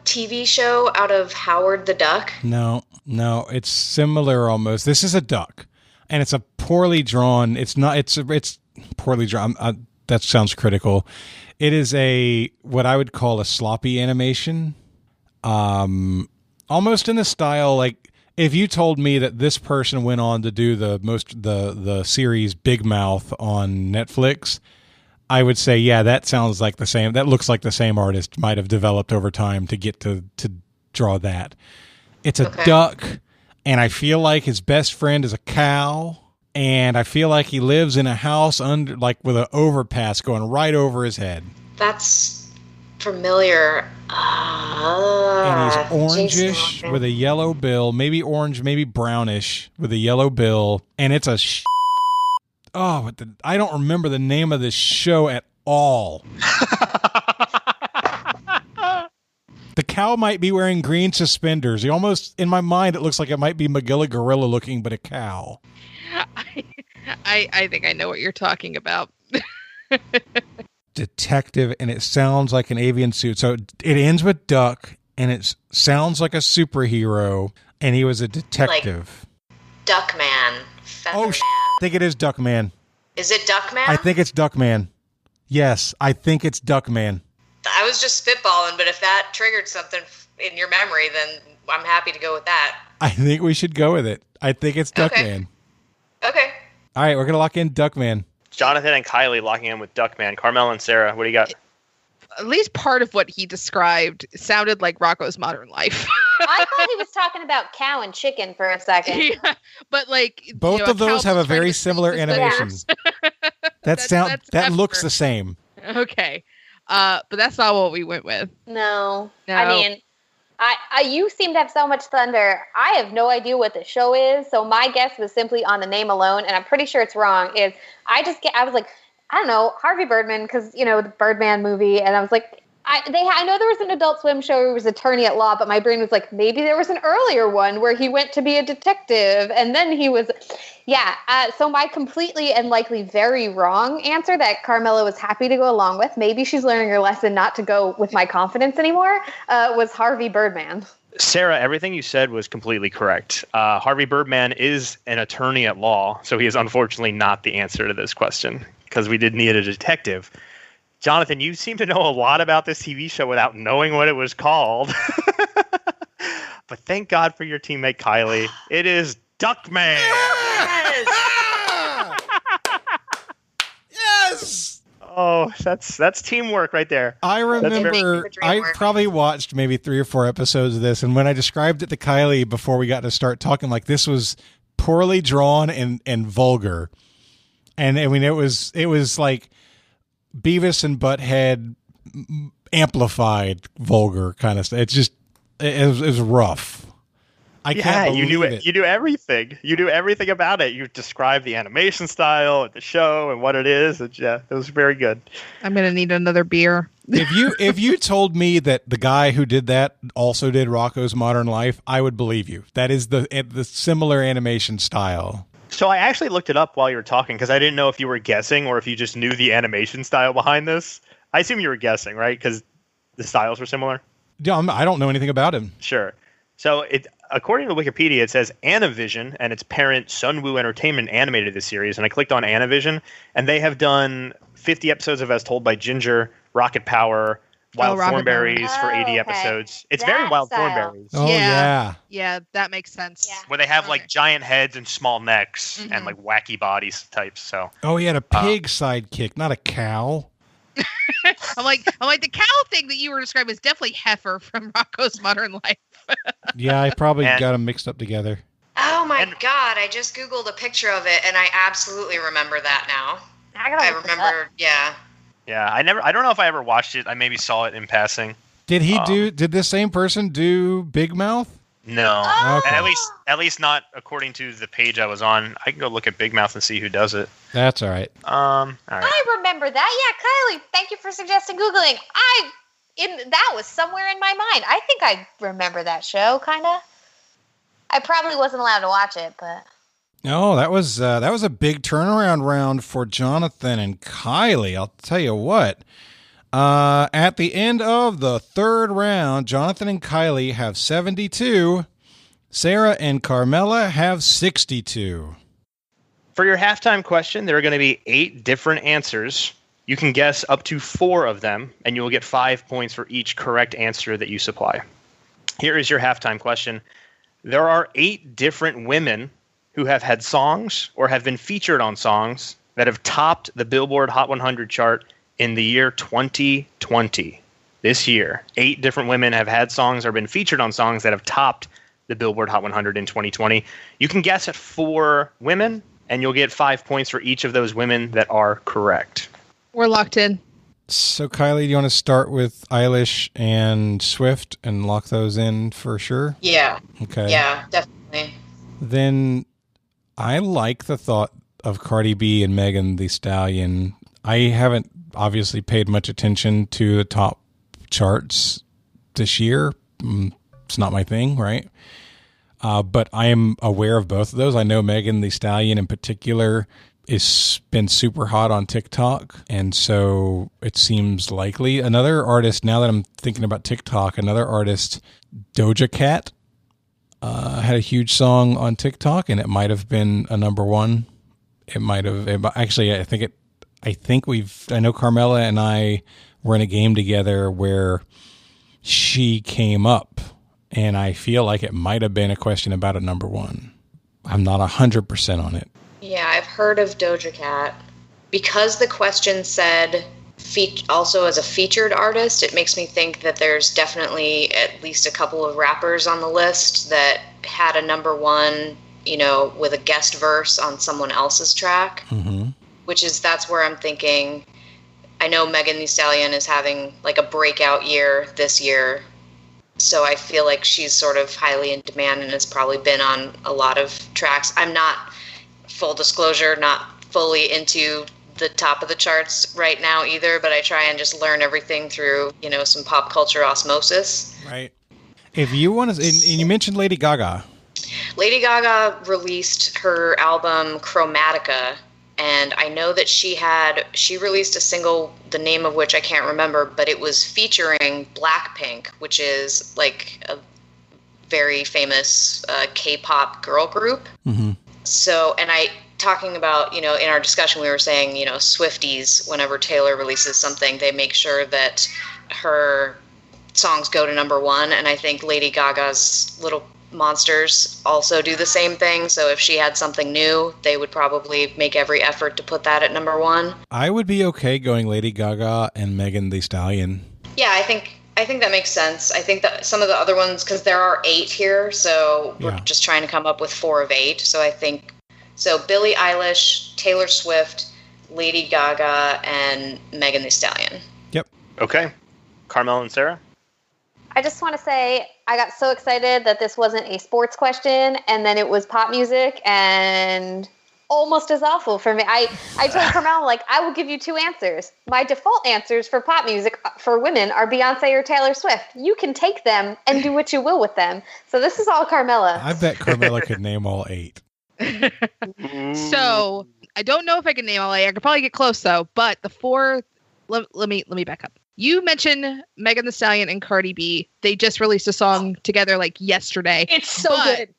TV show out of Howard the Duck? No, it's similar almost. This is a duck, and it's a poorly drawn. It's poorly drawn. That sounds critical. It is what I would call a sloppy animation, almost in the style, like if you told me that this person went on to do the series Big Mouth on Netflix, I would say, yeah, that sounds like the same. That looks like the same artist might have developed over time to get to draw that. It's a duck, and I feel like his best friend is a cow. And I feel like he lives in a house with an overpass going right over his head. That's familiar. And he's orangish with a yellow bill, maybe orange, maybe brownish with a yellow bill. And it's I don't remember the name of this show at all. The cow might be wearing green suspenders. In my mind, it looks like it might be Magilla Gorilla looking, but a cow. I think I know what you're talking about. Detective, and it sounds like an avian suit. So it ends with duck, and it sounds like a superhero, and he was a detective. Like Duckman. I think it is Duckman. Is it Duckman? I think it's Duckman. Yes, I think it's Duckman. I was just spitballing, but if that triggered something in your memory, then I'm happy to go with that. I think we should go with it. I think it's Duckman. Okay. All right, we're going to lock in Duckman. Jonathan and Kylie locking in with Duckman. Carmela and Sarah, what do you got? At least part of what he described sounded like Rocco's Modern Life. I thought he was talking about cow and chicken for a second. Yeah, but both of those have a very similar animation. That looks the same. Okay. But that's not what we went with. No. I mean, you seem to have so much thunder. I have no idea what the show is, so my guess was simply on the name alone, and I'm pretty sure it's wrong. I was like, I don't know, Harvey Birdman, because, the Birdman movie, and I was like, I know there was an Adult Swim show where he was attorney at law, but my brain was like, maybe there was an earlier one where he went to be a detective, and then he was, so my completely and likely very wrong answer that Carmela was happy to go along with, maybe she's learning her lesson not to go with my confidence anymore, was Harvey Birdman. Sarah, everything you said was completely correct. Harvey Birdman is an attorney at law, so he is unfortunately not the answer to this question, because we did need a detective. Jonathan, you seem to know a lot about this TV show without knowing what it was called. But thank God for your teammate, Kylie. It is Duckman. Yes! Yes! Oh, that's teamwork right there. I remember I probably watched maybe 3 or 4 episodes of this, and when I described it to Kylie before we got to start talking, like, this was poorly drawn and vulgar. And I mean, it was like Beavis and Butthead amplified vulgar kind of stuff. It was rough. I can't believe it. You do everything. You do everything about it. You describe the animation style and the show and what it is. It was very good. I'm gonna need another beer. If you told me that the guy who did that also did Rocko's Modern Life, I would believe you. That is the similar animation style. So I actually looked it up while you were talking because I didn't know if you were guessing or if you just knew the animation style behind this. I assume you were guessing, right? Because the styles were similar. Yeah, I don't know anything about him. Sure. So according to Wikipedia, it says Anavision and its parent Sunwoo Entertainment animated this series. And I clicked on Anavision, and they have done 50 episodes of As Told by Ginger, Rocket Power, Wild Thornberries for 80 episodes. It's very Wild Thornberries. Oh, yeah. Yeah, that makes sense. Yeah. Where they have like giant heads and small necks and like wacky bodies types. So. Oh, he had a pig sidekick, not a cow. I'm like the cow thing that you were describing is definitely Heifer from Rocko's Modern Life. Yeah, I probably got them mixed up together. Oh my God! I just Googled a picture of it, and I absolutely remember that now. I remember, yeah. Yeah, I don't know if I ever watched it. I maybe saw it in passing. Did did this same person do Big Mouth? No. Oh. Okay. At least not according to the page I was on. I can go look at Big Mouth and see who does it. That's all right. All right. I remember that. Yeah, Kylie, thank you for suggesting Googling. That was somewhere in my mind. I think I remember that show, kind of. I probably wasn't allowed to watch it, but... No, that was a big turnaround round for Jonathan and Kylie. I'll tell you what. At the end of the third round, Jonathan and Kylie have 72. Sara and Carmela have 62. For your halftime question, there are going to be 8 different answers. You can guess up to 4 of them, and you will get 5 points for each correct answer that you supply. Here is your halftime question. There are 8 different women who have had songs or have been featured on songs that have topped the Billboard Hot 100 chart in the year 2020. This year, 8 different women have had songs or been featured on songs that have topped the Billboard Hot 100 in 2020. You can guess at 4 women, and you'll get 5 points for each of those women that are correct. We're locked in. So, Kylie, do you want to start with Eilish and Swift and lock those in for sure? Yeah. Okay. Yeah, definitely. Then I like the thought of Cardi B and Megan Thee Stallion. I haven't obviously paid much attention to the top charts this year. It's not my thing, right? But I am aware of both of those. I know Megan Thee Stallion in particular has been super hot on TikTok, and so it seems likely. Another artist, now that I'm thinking about TikTok, another artist, Doja Cat, had a huge song on TikTok, and it might have been a number one. I know Carmela and I were in a game together where she came up, and I feel like it might have been a question about a number one. I'm not 100% on it. Yeah, I've heard of Doja Cat. Because the question said also as a featured artist, it makes me think that there's definitely at least a couple of rappers on the list that had a number one, with a guest verse on someone else's track. Mm-hmm. that's where I'm thinking. I know Megan Thee Stallion is having like a breakout year this year, so I feel like she's sort of highly in demand and has probably been on a lot of tracks. I'm not, full disclosure, not fully into the top of the charts right now either, but I try and just learn everything through, some pop culture osmosis. Right. If you want to, and you mentioned Lady Gaga. Lady Gaga released her album Chromatica, and I know that she released a single, the name of which I can't remember, but it was featuring Blackpink, which is like a very famous K-pop girl group. Mm-hmm. So, and talking about, in our discussion, we were saying, Swifties, whenever Taylor releases something, they make sure that her songs go to number one. And I think Lady Gaga's Little Monsters also do the same thing. So if she had something new, they would probably make every effort to put that at number one. I would be okay going Lady Gaga and Megan Thee Stallion. Yeah, I think that makes sense. I think that some of the other ones, because there are 8 here, so we're just trying to come up with 4 of 8. So I think, Billie Eilish, Taylor Swift, Lady Gaga, and Megan Thee Stallion. Yep. Okay. Carmela and Sarah? I just want to say I got so excited that this wasn't a sports question, and then it was pop music, and almost as awful for me. I told Carmela, I will give you 2 answers. My default answers for pop music for women are Beyonce or Taylor Swift. You can take them and do what you will with them. So this is all Carmela. I bet Carmela could name all 8. So I don't know if I can name all 8. I could probably get close though. But the 4, let me back up. You mentioned Megan Thee Stallion and Cardi B. They just released a song together yesterday. It's so good.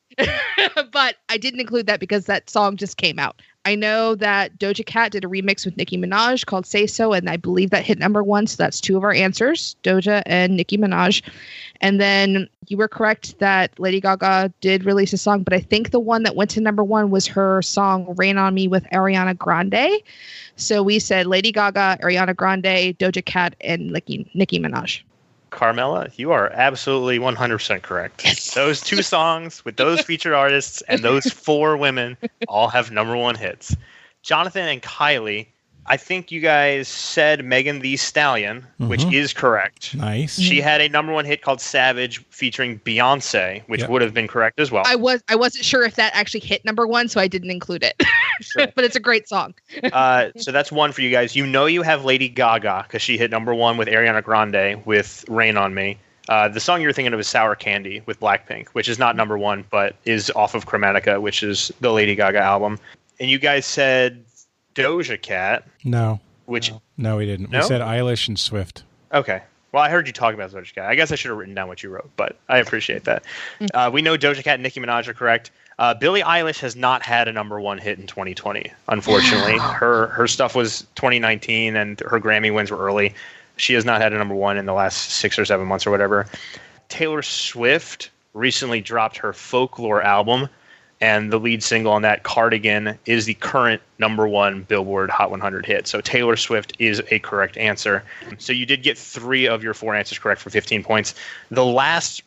But I didn't include that because that song just came out. I know that Doja Cat did a remix with Nicki Minaj called Say So, and I believe that hit number 1. So that's 2 of our answers, Doja and Nicki Minaj. And then you were correct that Lady Gaga did release a song, but I think the one that went to number 1 was her song Rain on Me with Ariana Grande. So we said Lady Gaga, Ariana Grande, Doja Cat, and Nicki Minaj. Carmela, you are absolutely 100% correct. Yes. Those 2 songs with those featured artists and those 4 women all have number 1 hits. Jonathan and Kylie, I think you guys said Megan Thee Stallion, which is correct. Nice. She had a number 1 hit called Savage featuring Beyonce, which would have been correct as well. I wasn't sure if that actually hit number 1, so I didn't include it. Sure. But it's a great song. So that's 1 for you guys. You have Lady Gaga because she hit number 1 with Ariana Grande with Rain on Me. The song you're thinking of is Sour Candy with Blackpink, which is not number 1, but is off of Chromatica, which is the Lady Gaga album. And you guys said Doja Cat. No. No, we didn't. No? We said Eilish and Swift. Okay. Well, I heard you talk about Doja Cat. I guess I should have written down what you wrote, but I appreciate that. We know Doja Cat and Nicki Minaj are correct. Billie Eilish has not had a number 1 hit in 2020, unfortunately. Her stuff was 2019, and her Grammy wins were early. She has not had a number 1 in the last 6 or 7 months or whatever. Taylor Swift recently dropped her Folklore album, and the lead single on that, Cardigan, is the current number 1 Billboard Hot 100 hit. So Taylor Swift is a correct answer. So you did get 3 of your 4 answers correct for 15 points. The last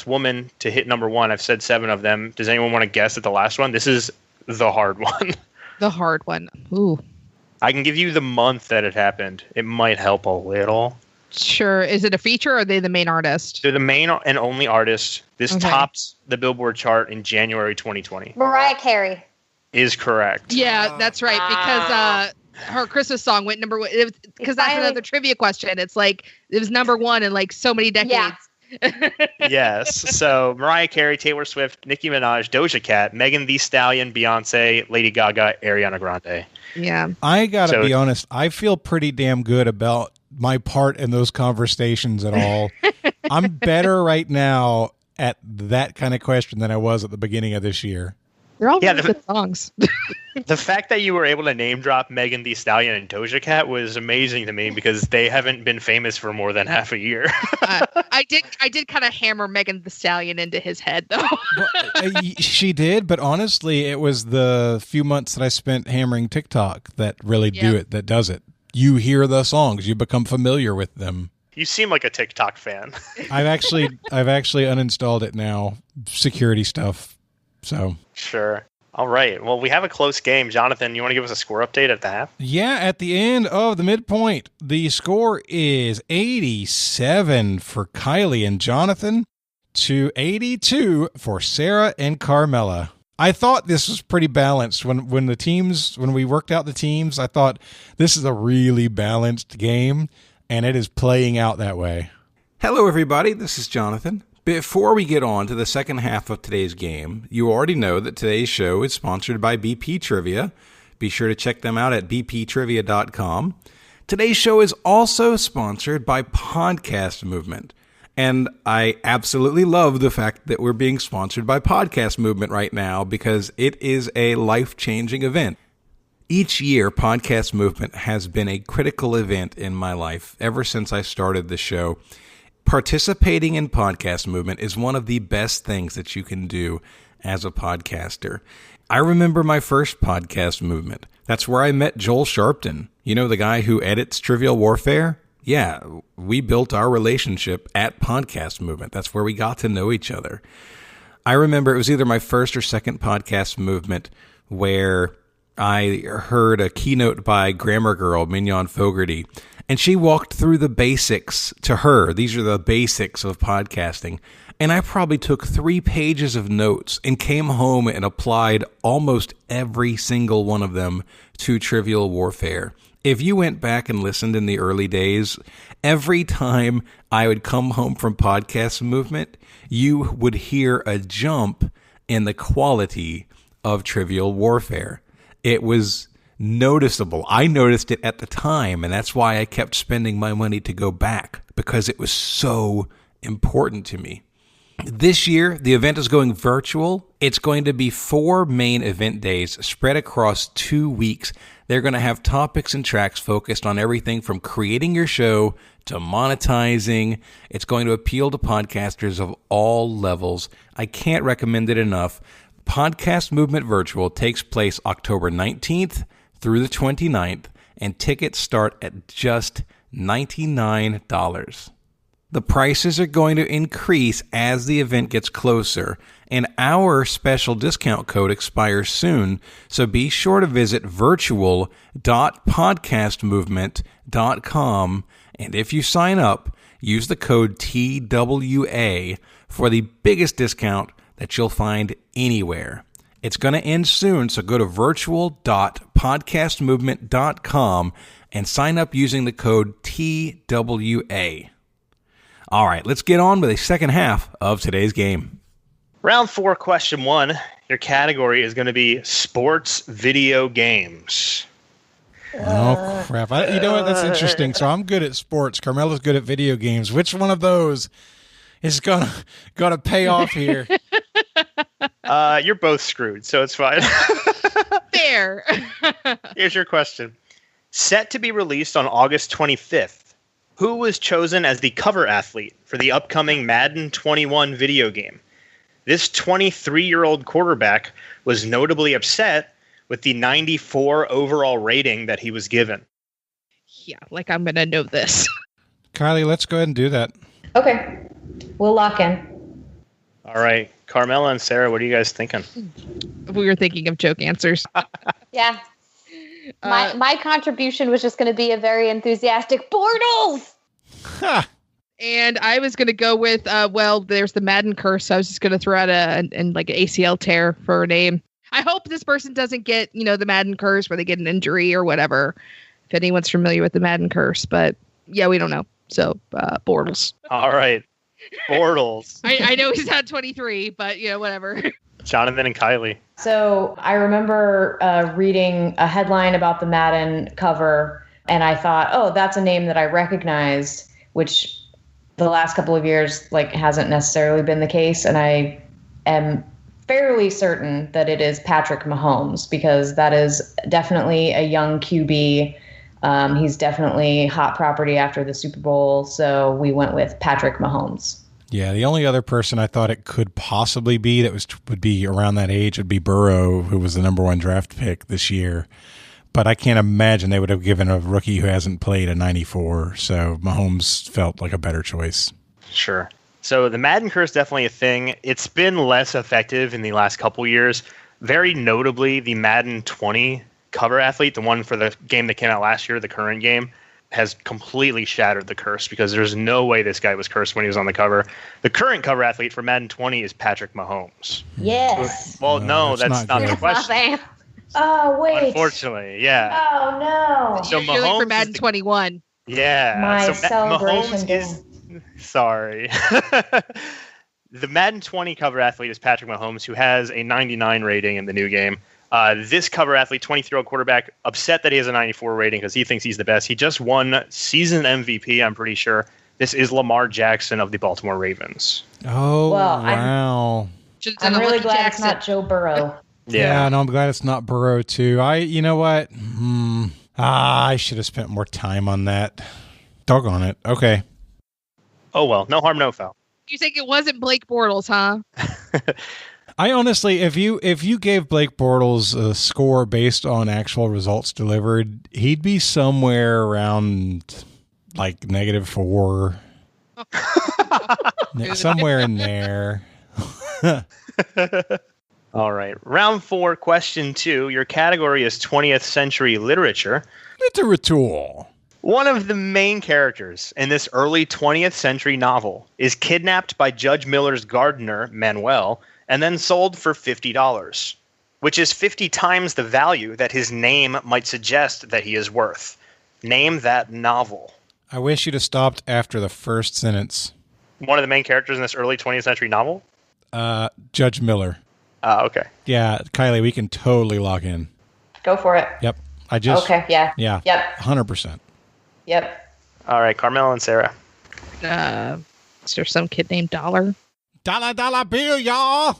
woman to hit number 1, I've said 7 of them. Does anyone want to guess at the last one? This is the hard one. The hard one. Ooh. I can give you the month that it happened. It might help a little. Sure. Is it a feature or are they the main artist? They're the main and only artist. This topped the Billboard chart in January 2020. Mariah Carey. Is correct. Yeah, that's right. Because her Christmas song went number 1. Because that's another trivia question. It's it was number 1 in so many decades. Yeah. Yes. So Mariah Carey, Taylor Swift, Nicki Minaj, Doja Cat, Megan Thee Stallion, Beyonce, Lady Gaga, Ariana Grande. Yeah. I gotta be honest. I feel pretty damn good about my part in those conversations at all. I'm better right now at that kind of question than I was at the beginning of this year. They're all really good songs. The fact that you were able to name drop Megan Thee Stallion and Doja Cat was amazing to me because they haven't been famous for more than half a year. I did kind of hammer Megan Thee Stallion into his head, though. She did, but honestly, it was the few months that I spent hammering TikTok that really does it. You hear the songs, you become familiar with them. You seem like a TikTok fan. I've actually uninstalled it now. Security stuff. So sure. All right. Well, we have a close game. Jonathan, you want to give us a score update at the half? Yeah, at the end of the midpoint, the score is 87 for Kylie and Jonathan to 82 for Sara and Carmela. I thought this was pretty balanced when we worked out the teams. I thought this is a really balanced game, and it is playing out that way. Hello, everybody. This is Jonathan. Before we get on to the second half of today's game, you already know that today's show is sponsored by BP Trivia. Be sure to check them out at bptrivia.com. Today's show is also sponsored by Podcast Movement. And I absolutely love the fact that we're being sponsored by Podcast Movement right now because it is a life-changing event. Each year, Podcast Movement has been a critical event in my life ever since I started the show. Participating in Podcast Movement is one of the best things that you can do as a podcaster. I remember my first Podcast Movement. That's where I met Joel Sharpton. You know, the guy who edits Trivial Warfare? Yeah, we built our relationship at Podcast Movement. That's where we got to know each other. I remember it was either my first or second Podcast Movement where I heard a keynote by Grammar Girl, Mignon Fogarty, and she walked through the basics to her. These are the basics of podcasting. And I probably took 3 pages of notes and came home and applied almost every single one of them to Trivial Warfare. If you went back and listened in the early days, every time I would come home from Podcast Movement, you would hear a jump in the quality of Trivial Warfare. It was noticeable. I noticed it at the time, and that's why I kept spending my money to go back, because it was so important to me. This year, the event is going virtual. It's going to be 4 main event days spread across 2 weeks. They're going to have topics and tracks focused on everything from creating your show to monetizing. It's going to appeal to podcasters of all levels. I can't recommend it enough. Podcast Movement Virtual takes place October 19th through the 29th, and tickets start at just $99. The prices are going to increase as the event gets closer, and our special discount code expires soon, so be sure to visit virtual.podcastmovement.com, and if you sign up, use the code TWA for the biggest discount that you'll find anywhere. It's going to end soon, so go to virtual.podcastmovement.com and sign up using the code TWA. All right, let's get on with the second half of today's game. Round 4, question 1. Your category is going to be sports video games. Oh, crap. You know what? That's interesting. So I'm good at sports. Carmela's good at video games. Which one of those is gonna pay off here? You're both screwed, so it's fine. Fair. Here's your question. Set to be released on August 25th, who was chosen as the cover athlete for the upcoming Madden 21 video game? This 23-year-old quarterback was notably upset with the 94 overall rating that he was given. Yeah, like I'm going to know this. Kylie, let's go ahead and do that. Okay. We'll lock in. All right. Carmela and Sara, what are you guys thinking? We were thinking of joke answers. Yeah. My contribution was just going to be a very enthusiastic Bortles! Ha! And I was going to go with, there's the Madden Curse. So I was just going to throw out an ACL tear for a name. I hope this person doesn't get, the Madden Curse where they get an injury or whatever. If anyone's familiar with the Madden Curse. But, yeah, we don't know. So, Bortles. All right. Bortles. I know he's not 23, but, whatever. Jonathan and Kylie. So I remember reading a headline about the Madden cover, and I thought, oh, that's a name that I recognized, which the last couple of years hasn't necessarily been the case. And I am fairly certain that it is Patrick Mahomes, because that is definitely a young QB. He's definitely hot property after the Super Bowl. So we went with Patrick Mahomes. Yeah, the only other person I thought it could possibly be that would be around that age would be Burrow, who was the number 1 draft pick this year. But I can't imagine they would have given a rookie who hasn't played a 94. So Mahomes felt like a better choice. Sure. So the Madden Curse is definitely a thing. It's been less effective in the last couple years, Very notably, the Madden 20 cover athlete, the one for the game that came out last year, the current game, has completely shattered the curse because there's no way this guy was cursed when he was on the cover. The current cover athlete for Madden 20 is Patrick Mahomes. Yes. Well, no, that's not the question. Oh, wait. Unfortunately, yeah. Oh, no. So You're Mahomes for Madden 21. Yeah. My so celebration Mahomes is... Sorry. The Madden 20 cover athlete is Patrick Mahomes, who has a 99 rating in the new game. This cover athlete, 23-year-old quarterback, upset that he has a 94 rating because he thinks he's the best. He just won season MVP, I'm pretty sure. This is Lamar Jackson of the Baltimore Ravens. Oh, Well, wow. I'm really glad it's not Joe Burrow. Yeah, no, I'm glad it's not Burrow, too. You know what? I should have spent more time on that. Doggone it. Okay. Oh, well. No harm, no foul. You think it wasn't Blake Bortles, huh? I honestly, if you gave Blake Bortles a score based on actual results delivered, he'd be somewhere around like -4. Somewhere in there. All right. Round 4, question 2. Your category is 20th century literature. Literature. One of the main characters in this early 20th century novel is kidnapped by Judge Miller's gardener, Manuel, and then sold for $50, which is 50 times the value that his name might suggest that he is worth. Name that novel. I wish you'd have stopped after the first sentence. One of the main characters in this early 20th century novel? Judge Miller. Okay. Yeah, Kylie, we can totally lock in. Go for it. Yep. Okay, yeah. Yeah. Yep. 100%. Yep. All right, Carmela and Sarah. Is there some kid named Dollar? Dollar bill, y'all.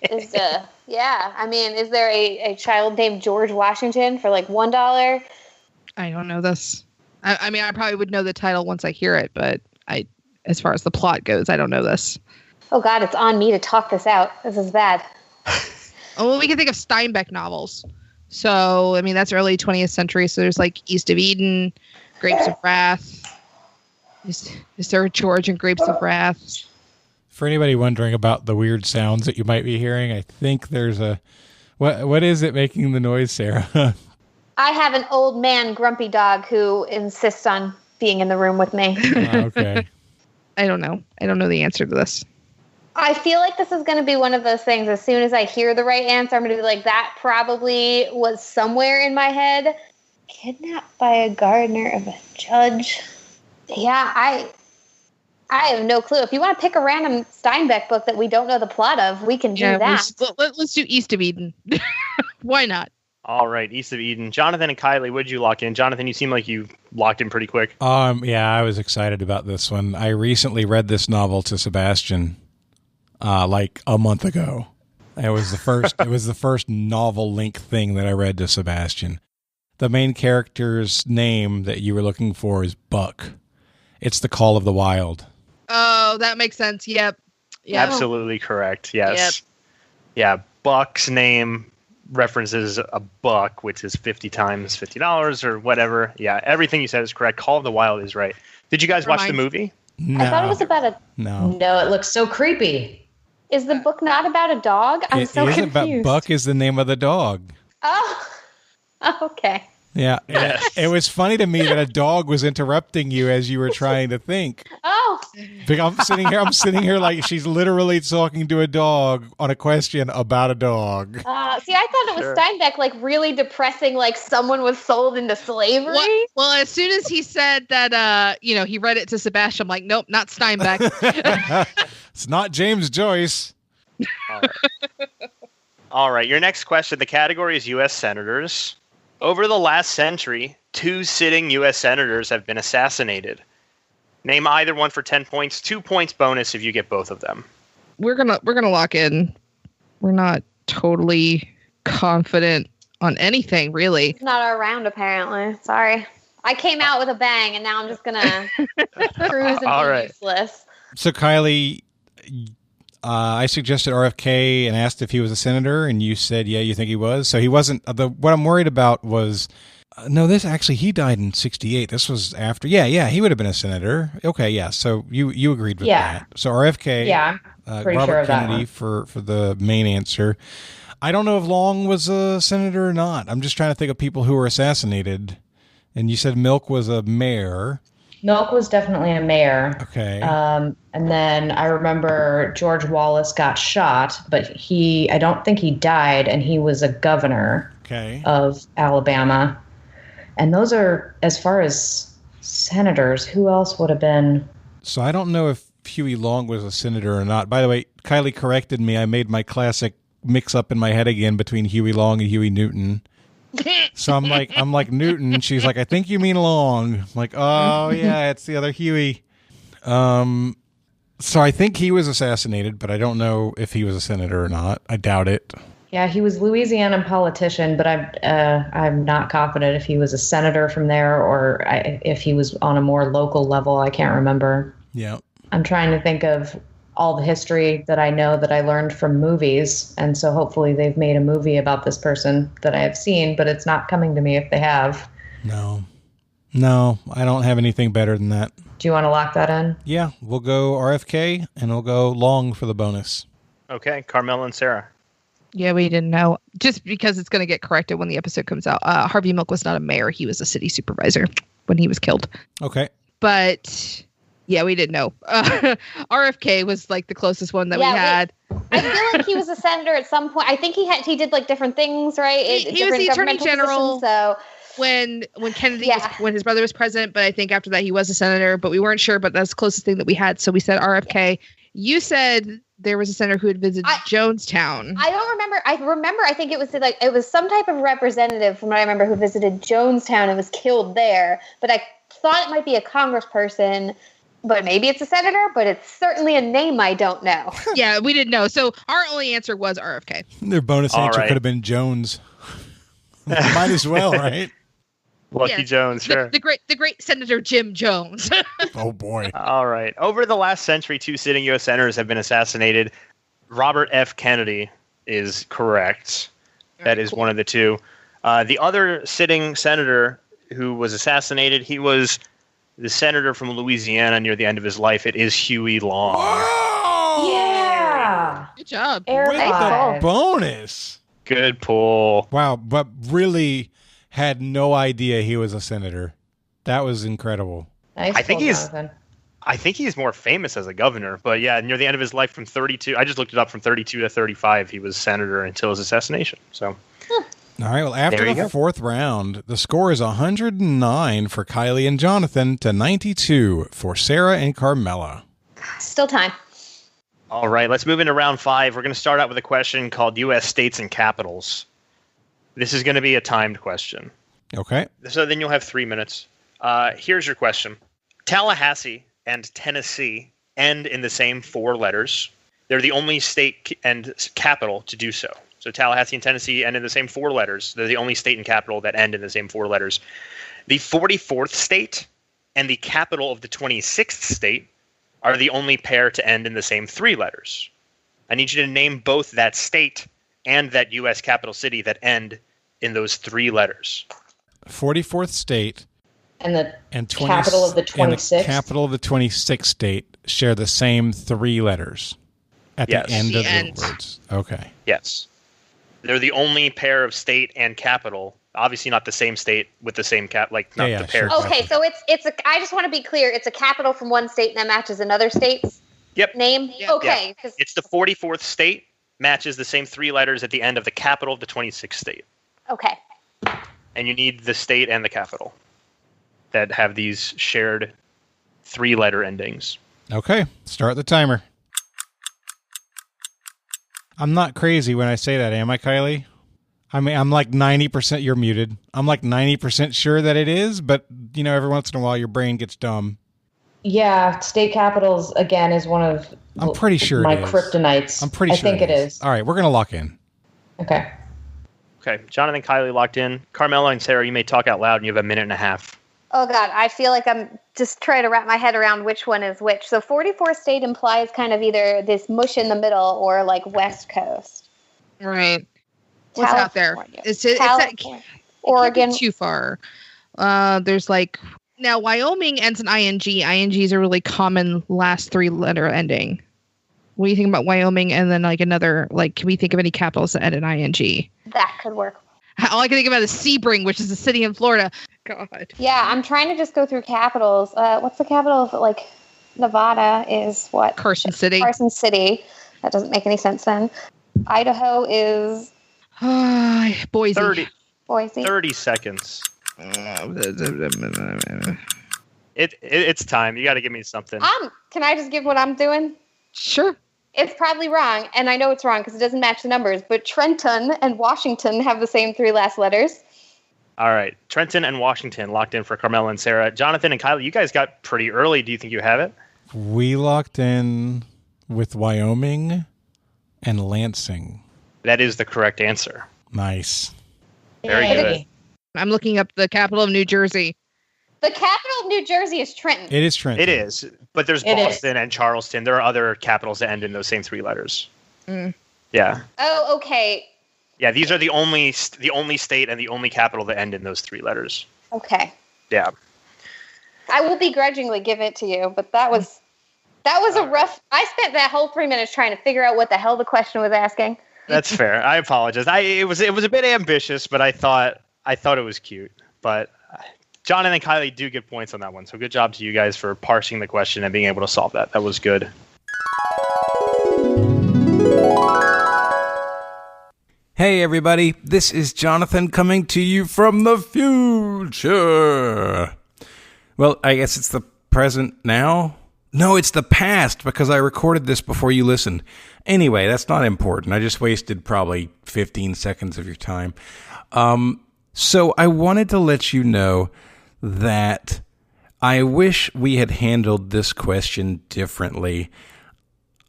Is there a child named George Washington for like $1? I don't know this. I mean, I probably would know the title once I hear it, but as far as the plot goes, I don't know this. Oh God, it's on me to talk this out. This is bad. Oh, well, we can think of Steinbeck novels. So, I mean, that's early 20th century. So there's like East of Eden, Grapes of Wrath. Is there George and Grapes of Wrath? For anybody wondering about the weird sounds that you might be hearing, I think there's a... What is it making the noise, Sarah? I have an old man grumpy dog who insists on being in the room with me. Okay. I don't know. I don't know the answer to this. I feel like this is going to be one of those things. As soon as I hear the right answer, I'm going to be like, that probably was somewhere in my head. Kidnapped by a gardener of a judge. Yeah, I have no clue. If you want to pick a random Steinbeck book that we don't know the plot of, we can do that. Let's do East of Eden. Why not? All right, East of Eden. Jonathan and Kylie, what did you lock in? Jonathan, you seem like you locked in pretty quick. Yeah, I was excited about this one. I recently read this novel to Sebastian, like a month ago. It was the first. It was the first novel link thing that I read to Sebastian. The main character's name that you were looking for is Buck. It's The Call of the Wild. Oh, that makes sense. Yep. Absolutely correct. Yes. Yep. Yeah, Buck's name references a buck, which is 50 times $50 or whatever. Yeah, everything you said is correct. Call of the Wild is right. Did you guys watch the movie? No. I thought it was about a... No, it looks so creepy. Is the book not about a dog? I'm so confused. About Buck is the name of the dog. Oh, okay. Yeah, it was funny to me that a dog was interrupting you as you were trying to think. Oh. I'm sitting here like she's literally talking to a dog on a question about a dog. See, I thought it was Steinbeck, like really depressing, like someone was sold into slavery. Well, as soon as he said that, he read it to Sebastian, I'm like, nope, not Steinbeck. It's not James Joyce. All right, your next question. The category is U.S. Senators. Over the last century, 2 sitting U.S. senators have been assassinated. Name either one for 10 points. 2 points bonus if you get both of them. We're gonna lock in. We're not totally confident on anything, really. It's not our round, apparently. Sorry. I came out with a bang, and now I'm just gonna cruise and be useless. So, Kylie, I suggested RFK and asked if he was a senator, and you said, yeah, you think he was. So he wasn't. What I'm worried about was, he died in 1968. This was after. Yeah, he would have been a senator. Okay, yeah. So you agreed with that. So RFK. Yeah. Pretty Robert sure of that Kennedy one. for the main answer. I don't know if Long was a senator or not. I'm just trying to think of people who were assassinated. And you said Milk was a mayor. Milk was definitely a mayor. Okay. And then I remember George Wallace got shot, but I don't think he died, and he was a governor of Alabama. And those are, as far as senators, who else would have been? So I don't know if Huey Long was a senator or not. By the way, Kylie corrected me. I made my classic mix-up in my head again between Huey Long and Huey Newton. So I'm like Newton. She's like, I think you mean Long. I'm like, oh yeah, it's the other Huey. So I think he was assassinated, but I don't know if he was a senator or not. I doubt it. Yeah, he was Louisiana politician, but I'm not confident if he was a senator from there or if he was on a more local level. I can't remember. Yeah. I'm trying to think of all the history that I know that I learned from movies. And so hopefully they've made a movie about this person that I have seen, but it's not coming to me if they have. No, I don't have anything better than that. Do you want to lock that in? Yeah, we'll go RFK and we'll go Long for the bonus. Okay, Carmela and Sarah. Yeah, we didn't know. Just because it's going to get corrected when the episode comes out. Harvey Milk was not a mayor. He was a city supervisor when he was killed. Okay. But yeah, we didn't know. RFK was like the closest one that we had. I feel like he was a senator at some point. I think he did like different things, right? He was the attorney general. So when Kennedy when his brother was president, but I think after that he was a senator, but we weren't sure, but that's the closest thing that we had. So we said RFK. You said there was a senator who had visited Jonestown. I don't remember. I think it was some type of representative from what I remember who visited Jonestown and was killed there. But I thought it might be a congressperson, but maybe it's a senator, but it's certainly a name I don't know. Yeah, we didn't know. So our only answer was RFK. Their bonus answer could have been Jones. Might as well, right? Lucky Jones, sure. The great Senator Jim Jones. Oh, boy. All right. Over the last century, 2 sitting U.S. senators have been assassinated. Robert F. Kennedy is correct. That is one of the two. The other sitting senator who was assassinated, he was the senator from Louisiana near the end of his life. It is Huey Long. Whoa! Yeah. Good job. With the bonus. Good pull. Wow, but really had no idea he was a senator. That was incredible. Nice. I think he's more famous as a governor, but yeah, near the end of his life from 32, I just looked it up, from 32 to 35, he was senator until his assassination. So, all right, well, after the fourth round, the score is 109 for Kylie and Jonathan to 92 for Sarah and Carmela. Still time. All right, let's move into round 5. We're going to start out with a question called U.S. states and capitals. This is going to be a timed question. Okay. So then you'll have 3 minutes. Here's your question. Tallahassee and Tennessee end in the same 4 letters. They're the only state and capital to do so. So Tallahassee and Tennessee end in the same 4 letters. They're the only state and capital that end in the same 4 letters. The 44th state and the capital of the 26th state are the only pair to end in the same 3 letters. I need you to name both that state and that U.S. capital city that end in those 3 letters. 44th state and the capital of the 26th? And the capital of the 26th state share the same 3 letters at the end of the words. Okay. Yes. They're the only pair of state and capital. Obviously not the same state with the same the pair. Sure. Okay, so I just want to be clear. It's a capital from one state and that matches another state's name? Yep. Okay. Yeah. It's the 44th state, matches the same 3 letters at the end of the capital of the 26th state. Okay. And you need the state and the capital that have these shared 3-letter endings. Okay, start the timer. I'm not crazy when I say that, am I, Kylie? I mean, I'm like 90%, you're muted. I'm like 90% sure that it is, but, every once in a while your brain gets dumb. Yeah, state capitals, again, is one of I'm pretty sure my it is. kryptonites. I'm pretty sure I think it is. All right, we're going to lock in. Okay. Okay, Jonathan and Kylie locked in. Carmela and Sarah, you may talk out loud and you have a minute and a half. Oh, God, I feel like I'm just trying to wrap my head around which one is which. So 44th state implies kind of either this mush in the middle or like West Coast. Right. What's out there? It's Oregon. Too far. There's now Wyoming ends in ing. INGs are really common last 3-letter ending. When you think about Wyoming and then like another, like, can we think of any capitals that end in ing? That could work. All I can think about is Sebring, which is a city in Florida. God. Yeah, I'm trying to just go through capitals. What's the capital of, like, Nevada is what? Carson City. Carson City. That doesn't make any sense then. Idaho is... Boise. 30 seconds. It's time. You got to give me something. Can I just give what I'm doing? Sure. It's probably wrong, and I know it's wrong because it doesn't match the numbers, but Trenton and Washington have the same 3 last letters. All right. Trenton and Washington locked in for Carmela and Sarah. Jonathan and Kylie, you guys got pretty early. Do you think you have it? We locked in with Wyoming and Lansing. That is the correct answer. Nice. Very good. I'm looking up the capital of New Jersey. The capital of New Jersey is Trenton. It is Trenton. It is. But there's Boston and Charleston. There are other capitals that end in those same 3 letters. Yeah. Oh, okay. Yeah, these are the only state and the only capital that end in those 3 letters. Okay. Yeah. I will begrudgingly give it to you, but that was a rough... I spent that whole 3 minutes trying to figure out what the hell the question was asking. That's fair. I apologize. It was a bit ambitious, but I thought it was cute. But Jonathan and Kylie do get points on that one. So good job to you guys for parsing the question and being able to solve that. That was good. Hey everybody, this is Jonathan coming to you from the future. Well, I guess it's the present now? No, it's the past because I recorded this before you listened. Anyway, that's not important. I just wasted probably 15 seconds of your time. So I wanted to let you know that I wish we had handled this question differently.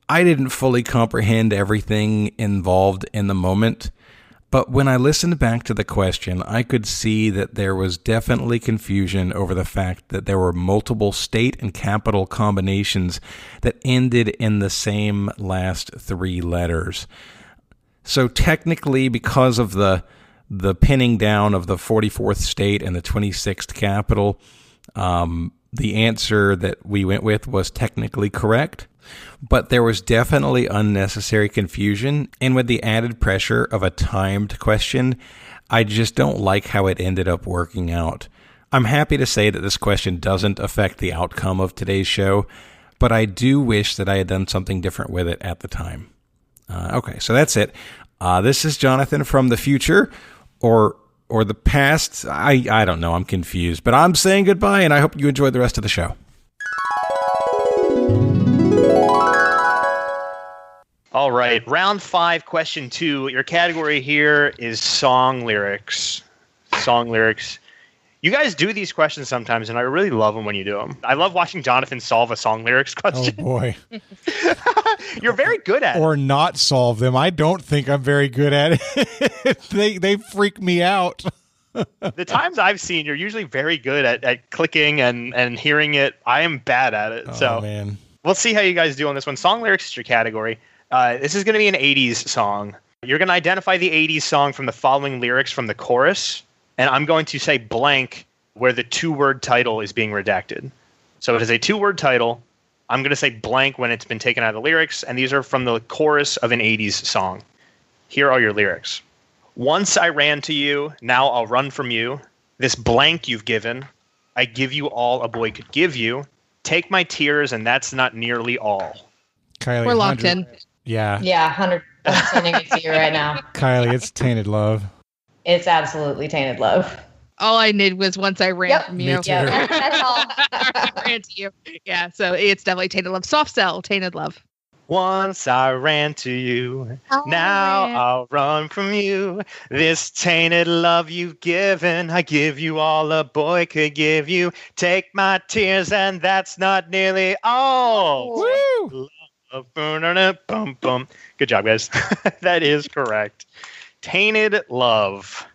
I didn't fully comprehend everything involved in the moment, but when I listened back to the question, I could see that there was definitely confusion over the fact that there were multiple state and capital combinations that ended in the same last 3 letters. So technically, because of the pinning down of the 44th state and the 26th capital, the answer that we went with was technically correct. But there was definitely unnecessary confusion, and with the added pressure of a timed question, I just don't like how it ended up working out. I'm happy to say that this question doesn't affect the outcome of today's show, but I do wish that I had done something different with it at the time. Okay, so that's it. This is Jonathan from the future, or the past. I don't know, I'm confused, but I'm saying goodbye, and I hope you enjoy the rest of the show. All right, round 5, question 2. Your category here is song lyrics. Song lyrics. You guys do these questions sometimes, and I really love them when you do them. I love watching Jonathan solve a song lyrics question. Oh, boy. You're very good at it. Or not solve them. I don't think I'm very good at it. They freak me out. The times I've seen, you're usually very good at clicking and hearing it. I am bad at it. Oh, man. We'll see how you guys do on this one. Song lyrics is your category. This is going to be an 80s song. You're going to identify the 80s song from the following lyrics from the chorus, and I'm going to say blank where the 2-word title is being redacted. So it is a 2-word title. I'm going to say blank when it's been taken out of the lyrics, and these are from the chorus of an 80s song. Here are your lyrics. Once I ran to you, now I'll run from you. This blank you've given, I give you all a boy could give you. Take my tears, and that's not nearly all. Kylie, we're locked in. Yeah, 100%. I'm sending it to you right now. Kylie, it's Tainted Love. It's absolutely Tainted Love. All I did was once I ran from you. Me too. Yeah, that's all. Ran to you. Yeah, so it's definitely Tainted Love. Soft Cell, Tainted Love. Once I ran to you, I'll run from you. This tainted love you've given, I give you all a boy could give you. Take my tears, and that's not nearly all. Woo! Good job, guys. That is correct. Tainted Love.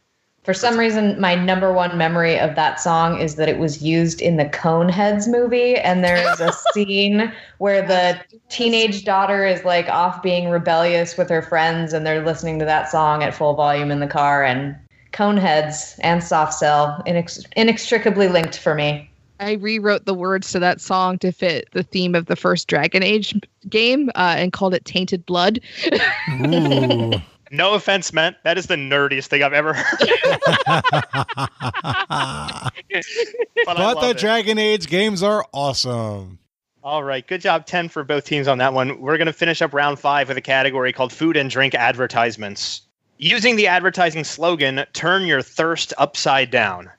For some reason, my number one memory of that song is that it was used in the Coneheads movie, and there's a scene where the teenage daughter is like off being rebellious with her friends, and they're listening to that song at full volume in the car, and Coneheads and Soft Cell inextricably linked for me. I rewrote the words to that song to fit the theme of the first Dragon Age game and called it Tainted Blood. Ooh. No offense meant. That is the nerdiest thing I've ever heard. But the Dragon Age games are awesome. All right. Good job, 10 for both teams on that one. We're going to finish up round 5 with a category called Food and Drink Advertisements. Using the advertising slogan, turn your thirst upside down.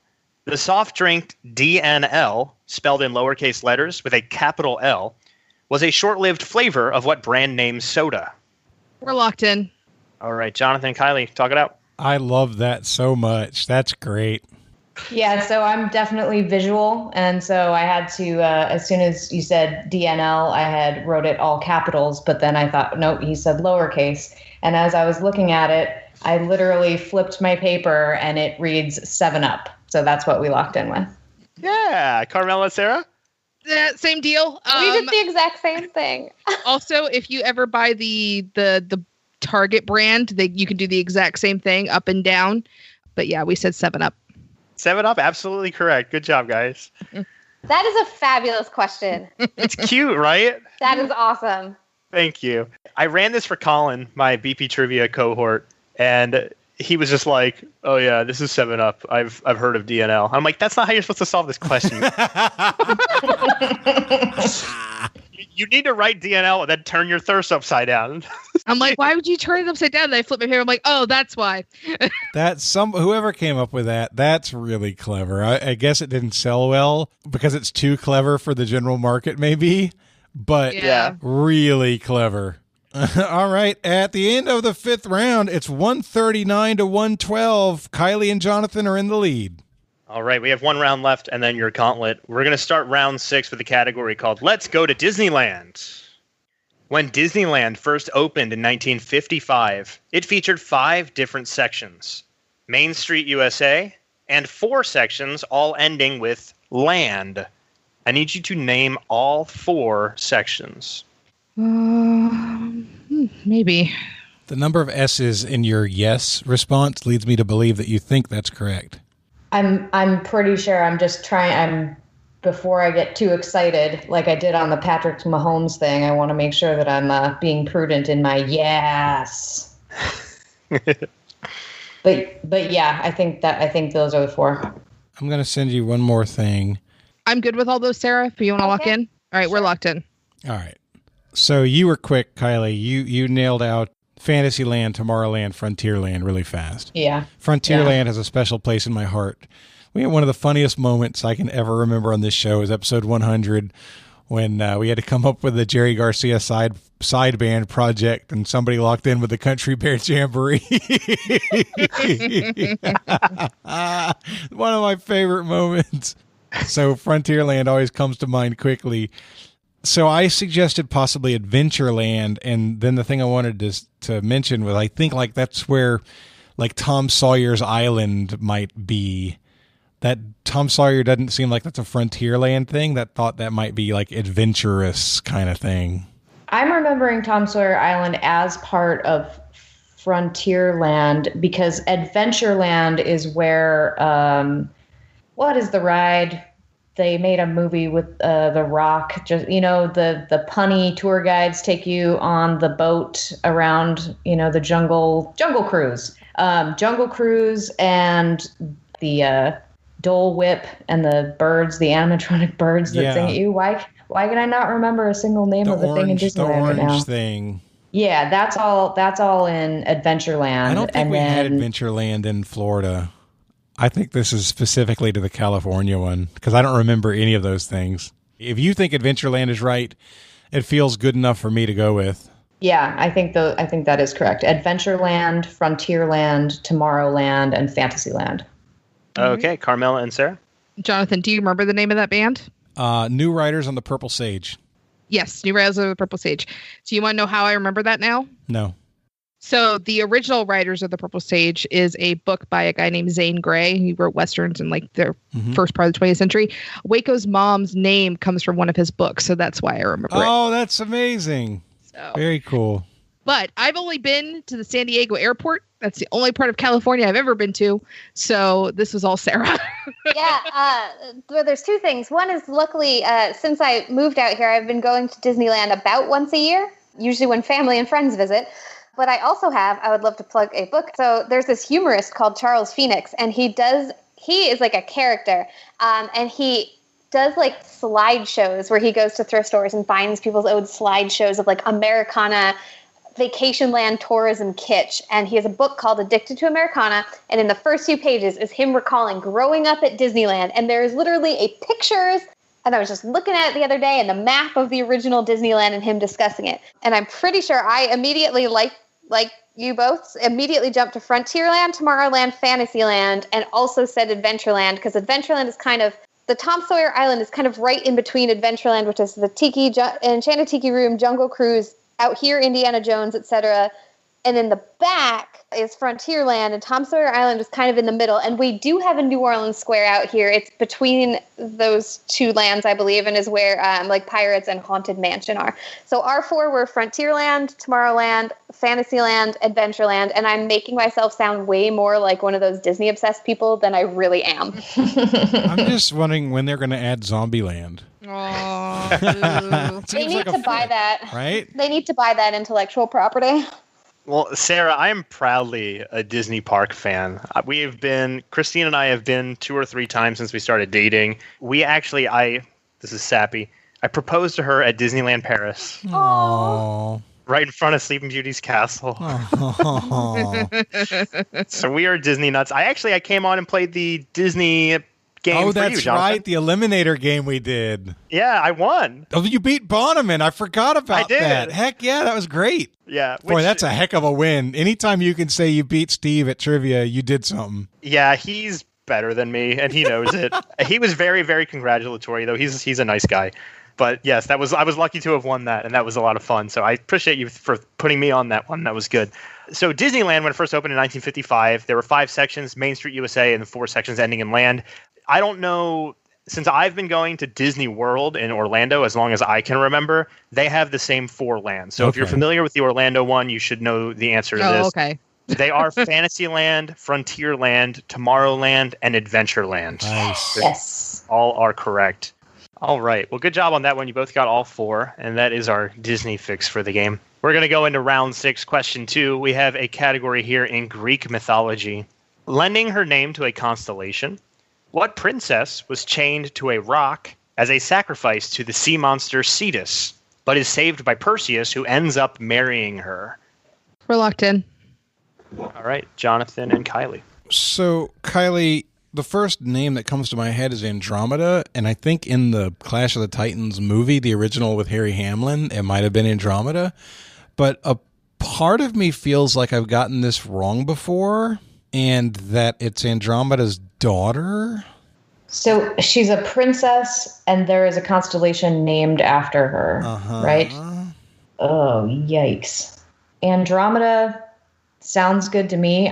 The soft drink DNL, spelled in lowercase letters with a capital L, was a short-lived flavor of what brand name soda? We're locked in. All right, Jonathan and Kylie, talk it out. I love that so much. That's great. Yeah, so I'm definitely visual, and so I had to, as soon as you said DNL, I had wrote it all capitals, but then I thought, no, he said lowercase. And as I was looking at it, I literally flipped my paper, and it reads 7-Up. So that's what we locked in with. Yeah, Carmela, Sarah? Yeah, same deal. We did the exact same thing. Also, if you ever buy the Target brand, you can do the exact same thing, up and down. But yeah, we said 7-Up. 7-Up, absolutely correct. Good job, guys. That is a fabulous question. It's cute, right? That is awesome. Thank you. I ran this for Colin, my BP Trivia cohort, and he was just like, "Oh yeah, this is 7-Up. I've heard of DNL." I'm like, "That's not how you're supposed to solve this question. You need to write DNL and then turn your thirst upside down." I'm like, why would you turn it upside down? And I flip my paper. I'm like, oh, that's why. Whoever came up with that, that's really clever. I guess it didn't sell well because it's too clever for the general market, maybe, but Yeah. really clever. All right. At the end of the 5th round, it's 139 to 112. Kylie and Jonathan are in the lead. All right, we have one round left, and then your gauntlet. We're going to start round 6 with a category called Let's Go to Disneyland. When Disneyland first opened in 1955, it featured 5 different sections. Main Street USA, and 4 sections, all ending with land. I need you to name all 4 sections. Maybe. The number of S's in your yes response leads me to believe that you think that's correct. I'm pretty sure. I'm just trying. Before I get too excited, like I did on the Patrick Mahomes thing, I want to make sure that I'm being prudent in my yes. But yeah, I think those are the 4. I'm going to send you one more thing. I'm good with all those, Sarah. If you want to lock in. All right, We're locked in. All right. So you were quick, Kylie. You nailed out Fantasyland, Tomorrowland, Frontierland really fast. Yeah. Frontierland has a special place in my heart. We had one of the funniest moments I can ever remember on this show is episode 100 when we had to come up with the Jerry Garcia side band project and somebody locked in with the Country Bear Jamboree. One of my favorite moments. So Frontierland always comes to mind quickly. So I suggested possibly Adventureland, and then the thing I wanted to mention was I think like that's where like Tom Sawyer's Island might be. That Tom Sawyer doesn't seem like that's a Frontierland thing. That thought that might be like adventurous kind of thing. I'm remembering Tom Sawyer Island as part of Frontierland because Adventureland is where what is the ride? They made a movie with The Rock. Just the punny tour guides take you on the boat around the jungle cruise, and the Dole Whip and the birds, the animatronic birds that sing at you. Why can I not remember a single name of the thing in Disneyland right now? Thing. Yeah, that's all in Adventureland. I don't think we had Adventureland in Florida. I think this is specifically to the California one because I don't remember any of those things. If you think Adventureland is right, it feels good enough for me to go with. Yeah, I think that is correct. Adventureland, Frontierland, Tomorrowland, and Fantasyland. Okay, Carmela and Sarah? Jonathan, do you remember the name of that band? New Riders on the Purple Sage. Yes, New Riders on the Purple Sage. So you want to know how I remember that now? No. So the original Riders of the Purple Sage is a book by a guy named Zane Grey. He wrote Westerns in like the first part of the 20th century. Waco's mom's name comes from one of his books, so that's why I remember it. Oh, that's amazing. So. Very cool. But I've only been to the San Diego airport. That's the only part of California I've ever been to. So this was all Sarah. Well, there's two things. One is luckily, since I moved out here, I've been going to Disneyland about once a year, usually when family and friends visit. But I also I would love to plug a book. So there's this humorist called Charles Phoenix, and he is like a character. And he does like slideshows where he goes to thrift stores and finds people's old slideshows of like Americana Vacationland tourism kitsch, and he has a book called Addicted to Americana, and in the first few pages is him recalling growing up at Disneyland, and there is literally a pictures, and I was just looking at it the other day, and the map of the original Disneyland and him discussing it, and I'm pretty sure I immediately, like you both, immediately jumped to Frontierland, Tomorrowland, Fantasyland, and also said Adventureland, because Adventureland is kind of, the Tom Sawyer Island is kind of right in between Adventureland, which is the Enchanted Tiki Room, Jungle Cruise, out here, Indiana Jones, etc. And in the back is Frontierland, and Tom Sawyer Island is kind of in the middle. And we do have a New Orleans Square out here. It's between those two lands, I believe, and is where like Pirates and Haunted Mansion are. So our four were Frontierland, Tomorrowland, Fantasyland, Adventureland, and I'm making myself sound way more like one of those Disney-obsessed people than I really am. I'm just wondering when they're going to add Zombieland. Oh, they need to buy that. Right? They need to buy that intellectual property. Well, Sarah, I am proudly a Disney park fan. Christine and I have been 2 or 3 times since we started dating. This is sappy, I proposed to her at Disneyland Paris. Aww. Right in front of Sleeping Beauty's castle. So we are Disney nuts. I came on and played the Disney game for you, that's Jonathan. right. The Eliminator game we did. Yeah, I won. Oh, you beat Bonneman. I forgot about that. Heck yeah, that was great. Yeah. Boy, that's a heck of a win. Anytime you can say you beat Steve at trivia, you did something. Yeah, he's better than me, and he knows it. He was very, very congratulatory, though. He's a nice guy. But yes, I was lucky to have won that, and that was a lot of fun. So I appreciate you for putting me on that one. That was good. So Disneyland, when it first opened in 1955, there were 5 sections, Main Street USA, and 4 sections ending in land. I don't know, since I've been going to Disney World in Orlando as long as I can remember, they have the same 4 lands. So if you're familiar with the Orlando one, you should know the answer to this. Oh, okay. They are Fantasyland, Frontierland, Tomorrowland, and Adventureland. Nice. Yes. All are correct. All right. Well, good job on that one. You both got all 4, and that is our Disney fix for the game. We're going to go into round 6, question 2. We have a category here in Greek mythology. Lending her name to a constellation, what princess was chained to a rock as a sacrifice to the sea monster Cetus, but is saved by Perseus, who ends up marrying her? We're locked in. All right, Jonathan and Kylie. So, Kylie, the first name that comes to my head is Andromeda, and I think in the Clash of the Titans movie, the original with Harry Hamlin, it might have been Andromeda. But a part of me feels like I've gotten this wrong before, and that it's Andromeda's daughter. So she's a princess, and there is a constellation named after her, right? Oh, yikes. Andromeda sounds good to me.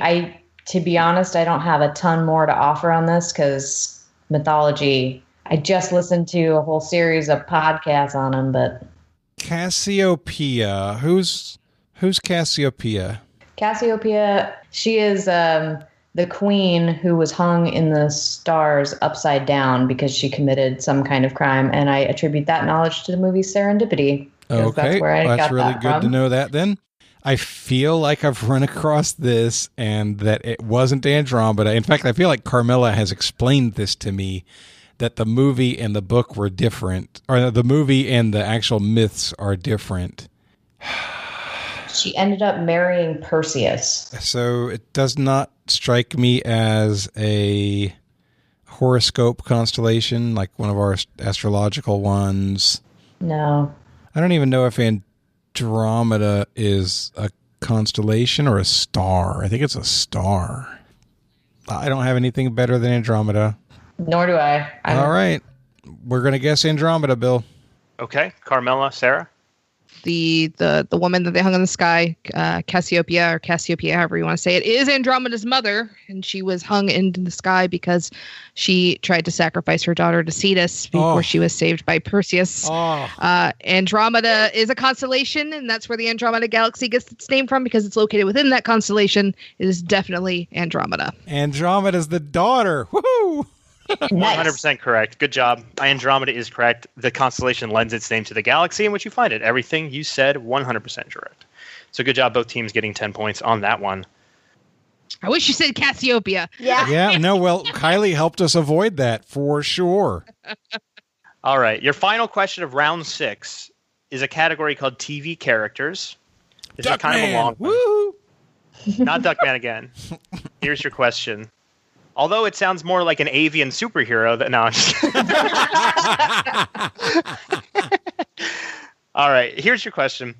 To be honest, I don't have a ton more to offer on this because mythology, I just listened to a whole series of podcasts on them, but... Cassiopeia. Who's Cassiopeia? Cassiopeia, she is the queen who was hung in the stars upside down because she committed some kind of crime, and I attribute that knowledge to the movie Serendipity. Okay, that's where I got really that good from. to know that then. I feel like I've run across this and that it wasn't Andromeda. In fact, I feel like Carmela has explained this to me, that the movie and the book were different, or the movie and the actual myths are different. She ended up marrying Perseus. So it does not strike me as a horoscope constellation, like one of our astrological ones. No. I don't even know if Andromeda is a constellation or a star. I think it's a star. I don't have anything better than Andromeda. Nor do I. All right. We're going to guess Andromeda, Bill. Okay. Carmela, Sarah? the woman that they hung in the sky, Cassiopeia, however you want to say it, is Andromeda's mother, and she was hung into the sky because she tried to sacrifice her daughter to Cetus before she was saved by Perseus. Andromeda is a constellation, and that's where the Andromeda Galaxy gets its name from because it's located within that constellation. It is definitely Andromeda. Andromeda's the daughter. Woohoo! 100% correct. Good job. Andromeda is correct. The constellation lends its name to the galaxy in which you find it. Everything you said, 100% correct. So good job, both teams getting 10 points on that one. I wish you said Cassiopeia. Yeah. Yeah, no, well, Kylie helped us avoid that for sure. All right. Your final question of round 6 is a category called TV characters. This is kind of a long one. Woo! Not Duckman again. Here's your question. Although it sounds more like an avian superhero than... No, I'm just All right, here's your question.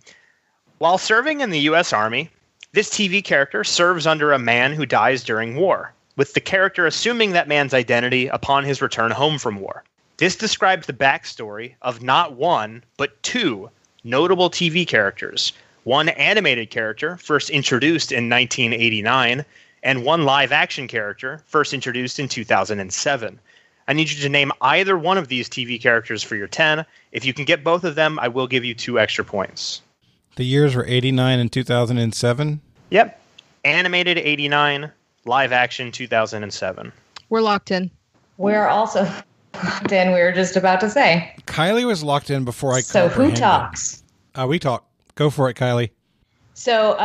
While serving in the U.S. Army, this TV character serves under a man who dies during war, with the character assuming that man's identity upon his return home from war. This describes the backstory of not one, but 2 notable TV characters. One animated character, first introduced in 1989, and one live-action character, first introduced in 2007. I need you to name either one of these TV characters for your 10. If you can get both of them, I will give you 2 extra points. The years were 89 and 2007? Yep. Animated 89, live-action 2007. We're locked in. We're also locked in. We were just about to say. Kylie was locked in before I So who comprehended. talks? We talk. Go for it, Kylie. So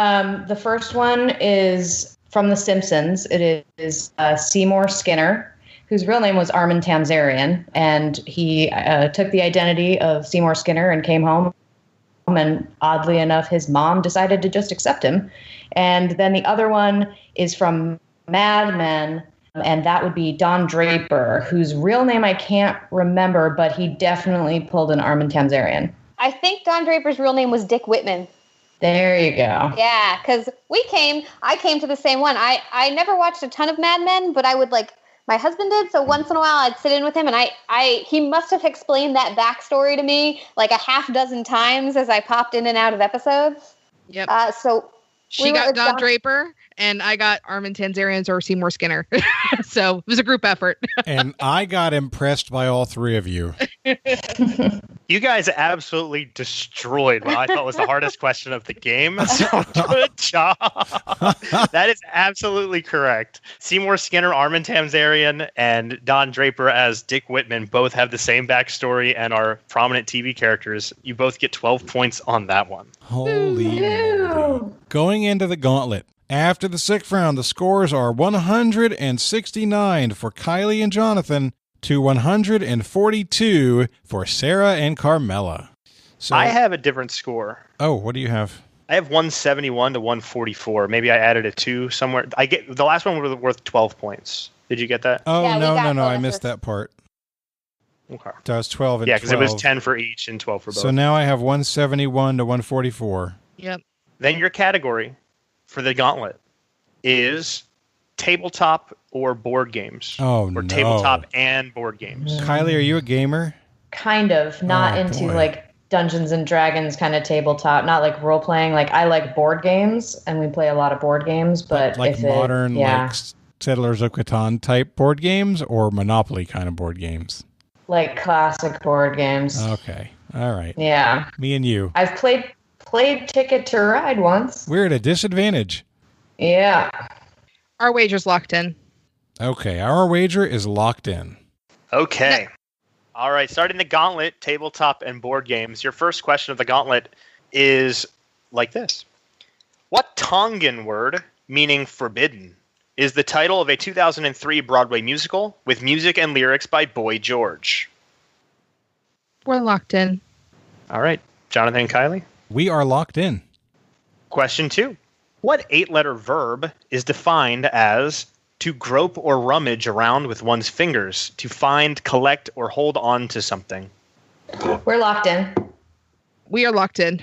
the first one is from The Simpsons. It is Seymour Skinner, whose real name was Armin Tamzarian, and he took the identity of Seymour Skinner and came home, and oddly enough, his mom decided to just accept him. And then the other one is from Mad Men, and that would be Don Draper, whose real name I can't remember, but he definitely pulled an Armin Tamzarian. I think Don Draper's real name was Dick Whitman. There you go. Yeah, because I came to the same one. I never watched a ton of Mad Men, but I would my husband did, so once in a while I'd sit in with him, and he must have explained that backstory to me like a half dozen times as I popped in and out of episodes. Yep. So she got Don Draper, and I got Armin Tamzarian's or Seymour Skinner. So it was a group effort. And I got impressed by all 3 of you. You guys absolutely destroyed what I thought was the hardest question of the game. So good job. That is absolutely correct. Seymour Skinner, Armin Tamzarian, and Don Draper as Dick Whitman both have the same backstory and are prominent TV characters. You both get 12 points on that one. Holy moly. Going into the gauntlet. After the 6th round, the scores are 169 for Kylie and Jonathan to 142 for Sarah and Carmela. So I have a different score. Oh, what do you have? I have 171 to 144. Maybe I added a 2 somewhere. The last one was worth 12 points. Did you get that? Oh, Yeah, no, I bonuses. missed that part. Okay. That was 12 and Yeah, because it 12. was 10 for each and 12 for both. So now I have 171 to 144. Yep. Then your category for the gauntlet is tabletop or board games. Oh, or no. tabletop and board games. Kylie, are you a gamer? Kind of. Not Oh, into boy. Dungeons and Dragons kind of tabletop, not like role playing. I like board games, and we play a lot of board games, but like if modern, yeah, like Settlers of Catan type board games or Monopoly kind of board games? like classic board games. Okay. All right. Yeah. Me and you. I've played Ticket to Ride once. We're at a disadvantage. Yeah. Our wager's locked in. Okay. Our wager is locked in. Okay. All right. Starting the gauntlet, tabletop and board games. Your first question of the gauntlet is like this. What Tongan word, meaning forbidden, is the title of a 2003 Broadway musical with music and lyrics by Boy George? We're locked in. All right. Jonathan and Kylie. We are locked in. Question 2. What 8-letter verb is defined as to grope or rummage around with one's fingers, to find, collect, or hold on to something? We're locked in. We are locked in.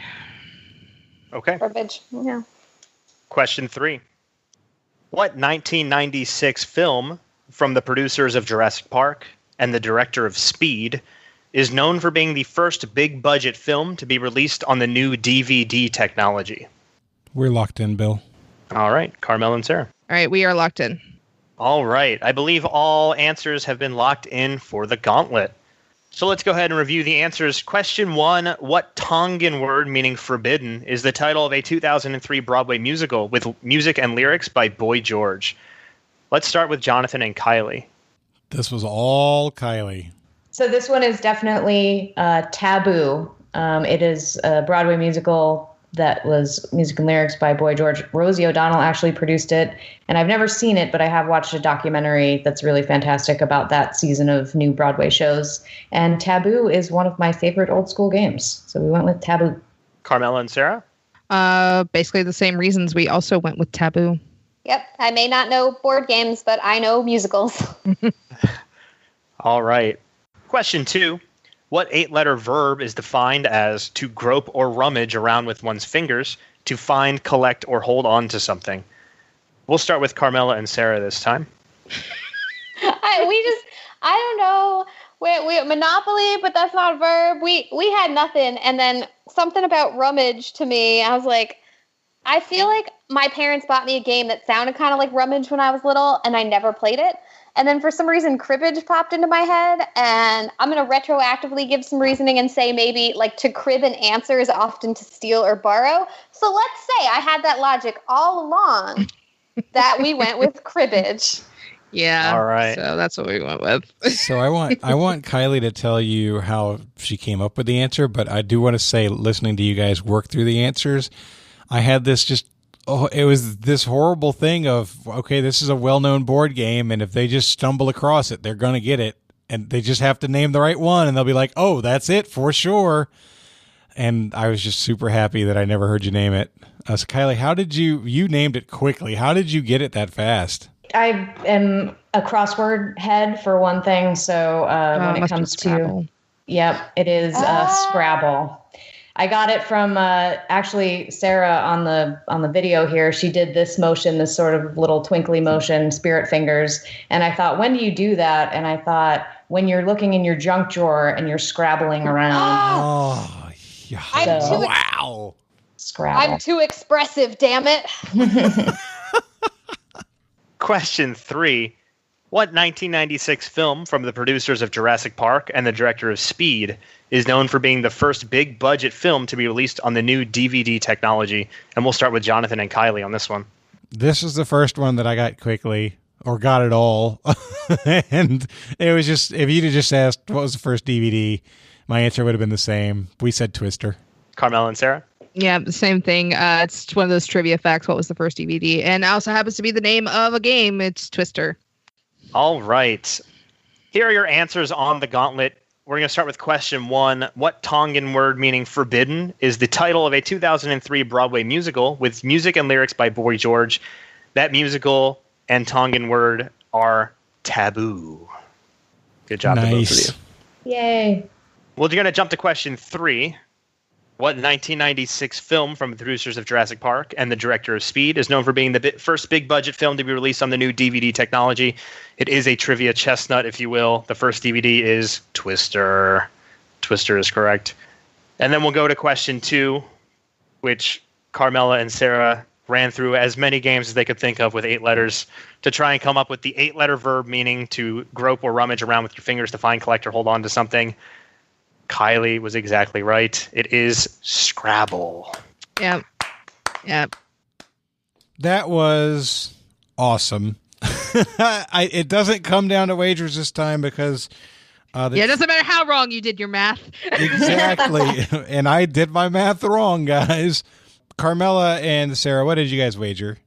Okay. Verbiage. Yeah. Question 3. What 1996 film from the producers of Jurassic Park and the director of Speed is known for being the first big-budget film to be released on the new DVD technology? We're locked in, Bill. All right, Carmela and Sarah. All right, we are locked in. All right, I believe all answers have been locked in for the gauntlet. So let's go ahead and review the answers. Question 1, what Tongan word meaning forbidden is the title of a 2003 Broadway musical with music and lyrics by Boy George? Let's start with Jonathan and Kylie. This was all Kylie. So this one is definitely Taboo. It is a Broadway musical that was music and lyrics by Boy George. Rosie O'Donnell actually produced it, and I've never seen it, but I have watched a documentary that's really fantastic about that season of new Broadway shows. And Taboo is one of my favorite old school games, so we went with Taboo. Carmela and Sarah? Basically the same reasons. We also went with Taboo. Yep. I may not know board games, but I know musicals. All right. Question 2. What 8-letter verb is defined as to grope or rummage around with one's fingers to find, collect, or hold on to something? We'll start with Carmela and Sarah this time. I don't know. We Monopoly, but that's not a verb. We had nothing. And then something about rummage to me, I was like, I feel like my parents bought me a game that sounded kind of like Rummage when I was little, and I never played it. And then for some reason, cribbage popped into my head, and I'm going to retroactively give some reasoning and say maybe like to crib an answer is often to steal or borrow. So let's say I had that logic all along that we went with cribbage. Yeah. All right. So that's what we went with. So I want Kylie to tell you how she came up with the answer, but I do want to say, listening to you guys work through the answers, I had this it was this horrible thing of, okay, this is a well-known board game, and if they just stumble across it, they're going to get it, and they just have to name the right one, and they'll be like, oh, that's it for sure. And I was just super happy that I never heard you name it. So Kylie, how did you named it quickly. How did you get it that fast? I am a crossword head for one thing, so when it comes to, yep, it is Scrabble. I got it from actually Sarah on the video here. She did this motion, this sort of little twinkly motion, spirit fingers. And I thought, when do you do that? And I thought, when you're looking in your junk drawer and you're scrabbling around. Oh, yeah. Wow. Scrabble. I'm too expressive, damn it. Question 3. What 1996 film from the producers of Jurassic Park and the director of Speed is known for being the first big-budget film to be released on the new DVD technology? And we'll start with Jonathan and Kylie on this one. This is the first one that I got quickly, or got it all. And it was just, if you'd have just asked what was the first DVD, my answer would have been the same. We said Twister. Carmela and Sarah? Yeah, the same thing. It's one of those trivia facts. What was the first DVD? And it also happens to be the name of a game. It's Twister. All right. Here are your answers on the gauntlet. We're going to start with question 1. What Tongan word meaning forbidden is the title of a 2003 Broadway musical with music and lyrics by Boy George? That musical and Tongan word are taboo. Good job to both of you. Yay. Well, you're going to jump to question 3. What 1996 film from the producers of Jurassic Park and the director of Speed is known for being the first big-budget film to be released on the new DVD technology? It is a trivia chestnut, if you will. The first DVD is Twister. Twister is correct. And then we'll go to question 2, which Carmela and Sarah ran through as many games as they could think of with 8 letters to try and come up with the 8-letter verb meaning to grope or rummage around with your fingers to find, collect, or hold on to something. Kylie was exactly right. It is Scrabble. Yep. That was awesome. It doesn't come down to wagers this time because... it doesn't matter how wrong you did your math. Exactly. And I did my math wrong, guys. Carmela and Sarah, what did you guys wager?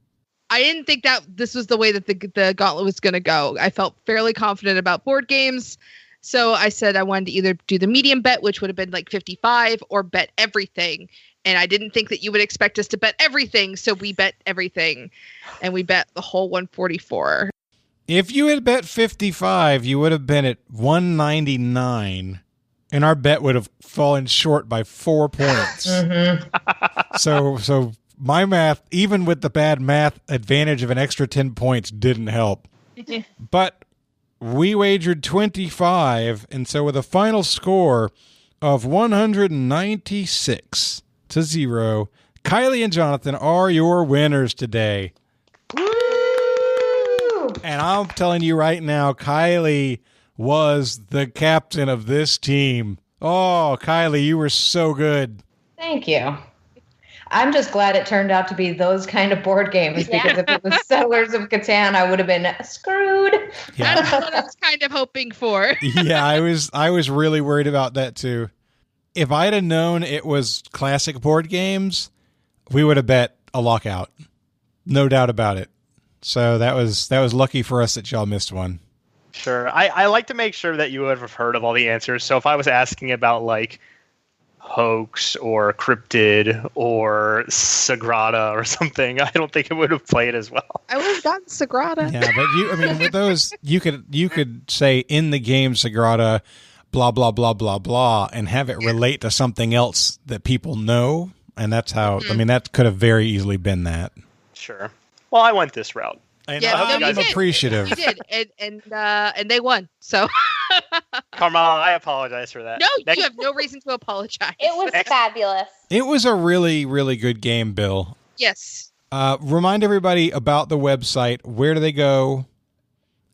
I didn't think that this was the way that the gauntlet was going to go. I felt fairly confident about board games. So I said I wanted to either do the medium bet, which would have been like 55, or bet everything. And I didn't think that you would expect us to bet everything. So we bet everything. And we bet the whole 144. If you had bet 55, you would have been at 199. And our bet would have fallen short by 4 points. Mm-hmm. So my math, even with the bad math advantage of an extra 10 points, didn't help. But we wagered 25, and so with a final score of 196 to 0, Kylie and Jonathan are your winners today. Woo! And I'm telling you right now, Kylie was the captain of this team. Oh, Kylie, you were so good. Thank you. I'm just glad it turned out to be those kind of board games, because if it was Settlers of Catan, I would have been screwed. Yeah. That's what I was kind of hoping for. Yeah, I was really worried about that too. If I'd have known it was classic board games, we would have bet a lockout. No doubt about it. So that was lucky for us that y'all missed one. Sure. I like to make sure that you would have heard of all the answers. So if I was asking about like Hoax or Cryptid or Sagrada or something, I don't think it would have played as well. I would have gotten Sagrada. Yeah, but with those, you could say in the game Sagrada, blah blah blah blah blah, and have it relate to something else that people know, and that's how. I mean, that could have very easily been that. Sure. Well, I went this route. And Yeah, I'm appreciative. You did, and they won. So, Carmela, I apologize for that. no, you have no reason to apologize. It was fabulous. It was a really, really good game, Bill. Yes. Remind everybody about the website. Where do they go?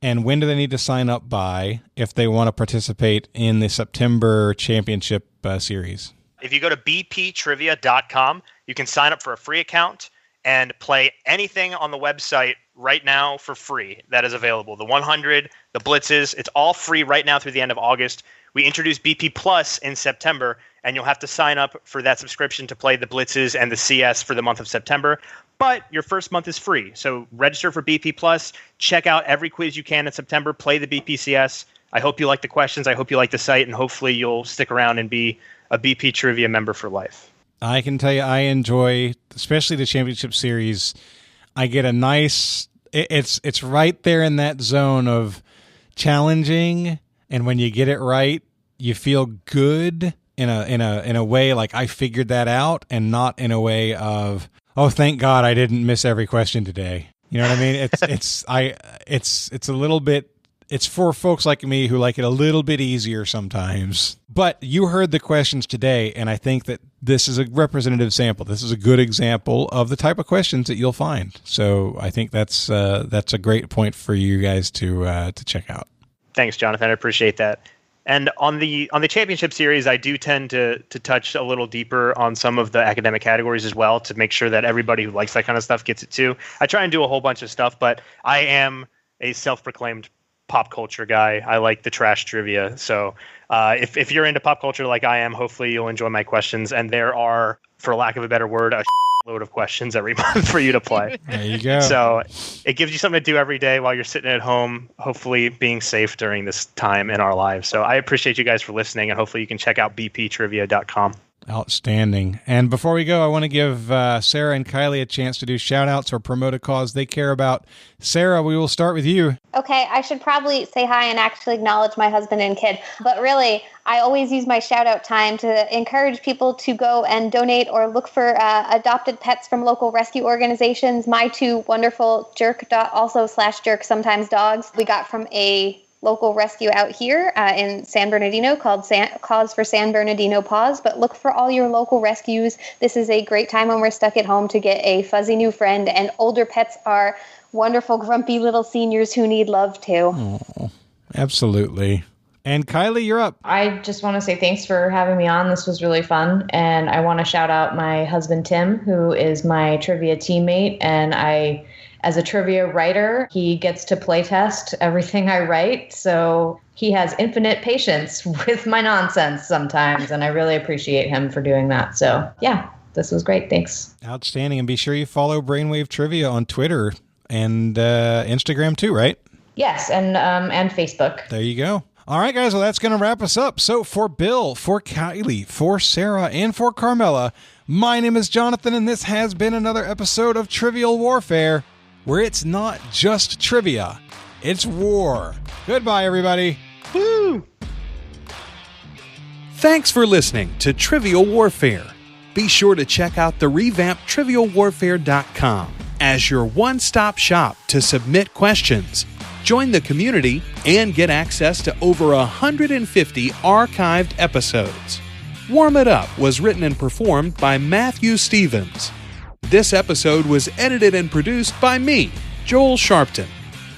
And when do they need to sign up by if they want to participate in the September championship series? If you go to bptrivia.com, you can sign up for a free account and play anything on the website right now for free that is available. The 100, the blitzes, it's all free right now through the end of August. We introduced BP Plus in September, and you'll have to sign up for that subscription to play the blitzes and the CS for the month of September. But your first month is free. So register for BP Plus, check out every quiz you can in September, play the BPCS. I hope you like the questions. I hope you like the site, and hopefully you'll stick around and be a BP Trivia member for life. I can tell you I enjoy, especially the championship series. I get a nice, it's right there in that zone of challenging, and when you get it right, you feel good in a way like I figured that out, and not in a way of, oh, thank God I didn't miss every question today. You know what I mean? It's a little bit. It's for folks like me who like it a little bit easier sometimes. But you heard the questions today, and I think that this is a representative sample. This is a good example of the type of questions that you'll find. So I think that's a great point for you guys to check out. Thanks, Jonathan. I appreciate that. And on the championship series, I do tend to touch a little deeper on some of the academic categories as well to make sure that everybody who likes that kind of stuff gets it too. I try and do a whole bunch of stuff, but I am a self-proclaimed pop culture guy. I like the trash trivia. So if you're into pop culture like I am, hopefully you'll enjoy my questions. And there are, for lack of a better word, a load of questions every month for you to play. There you go. So it gives you something to do every day while you're sitting at home, hopefully being safe during this time in our lives. So I appreciate you guys for listening, and hopefully you can check out bptrivia.com. Outstanding. And before we go, I want to give Sarah and Kylie a chance to do shout-outs or promote a cause they care about. Sarah, we will start with you. Okay, I should probably say hi and actually acknowledge my husband and kid. But really, I always use my shout-out time to encourage people to go and donate or look for adopted pets from local rescue organizations. My two wonderful jerk.also/jerk sometimes dogs we got from a local rescue out here in San Bernardino called Cause for San Bernardino Paws. But look for all your local rescues. This is a great time when we're stuck at home to get a fuzzy new friend, and older pets are wonderful, grumpy little seniors who need love too. Oh, absolutely. And Kylie, you're up. I just want to say thanks for having me on. This was really fun. And I want to shout out my husband, Tim, who is my trivia teammate. And as a trivia writer, he gets to play test everything I write. So he has infinite patience with my nonsense sometimes. And I really appreciate him for doing that. So yeah, this was great. Thanks. Outstanding. And be sure you follow Brainwave Trivia on Twitter and Instagram too, right? Yes. And Facebook. There you go. All right, guys. Well, that's going to wrap us up. So for Bill, for Kylie, for Sarah, and for Carmela, my name is Jonathan, and this has been another episode of Trivial Warfare, where it's not just trivia, it's war. Goodbye, everybody. Woo! Thanks for listening to Trivial Warfare. Be sure to check out the revamped trivialwarfare.com as your one-stop shop to submit questions, Join the community and get access to over 150 archived episodes. Warm It Up was written and performed by Matthew Stevens. This episode was edited and produced by me, Joel Sharpton.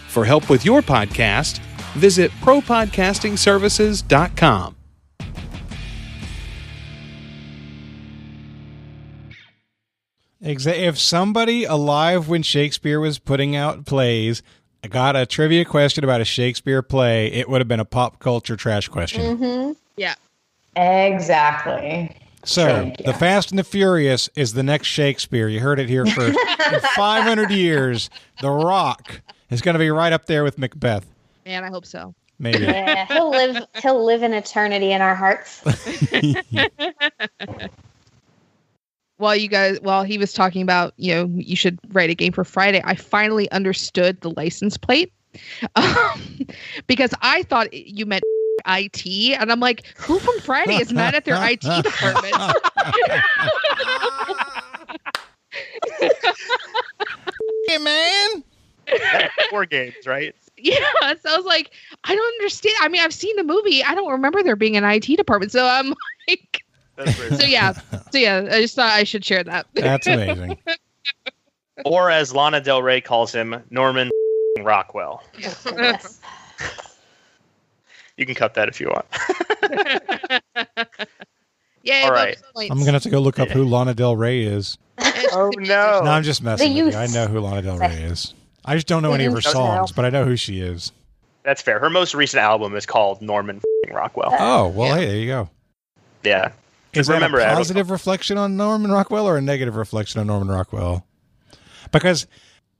For help with your podcast, visit propodcastingservices.com. If somebody alive when Shakespeare was putting out plays got a trivia question about a Shakespeare play, it would have been a pop culture trash question. Mm-hmm. Yeah. Exactly. So, The Fast and the Furious is the next Shakespeare. You heard it here first. In 500 years, The Rock is going to be right up there with Macbeth. Man, I hope so. Maybe. Yeah, he'll live in eternity in our hearts. While he was talking about, you should write a game for Friday, I finally understood the license plate. Because I thought you meant IT, and I'm like, who from Friday is mad at their IT department? Hey, man. That's 4 games, right? Yeah, so I was like, I don't understand. I mean, I've seen the movie. I don't remember there being an IT department. So I'm like, so yeah. I just thought I should share that. That's amazing. Or as Lana Del Rey calls him, Norman Rockwell. Yes. You can cut that if you want. Yeah. All right. I'm going to have to go look up who Lana Del Rey is. Oh, no. No, I'm just messing with you. I know who Lana Del Rey is. I just don't know any of her songs, but I know who she is. That's fair. Her most recent album is called Norman Rockwell. Oh, well, hey, there you go. Yeah. Is that a positive reflection on Norman Rockwell or a negative reflection on Norman Rockwell? Because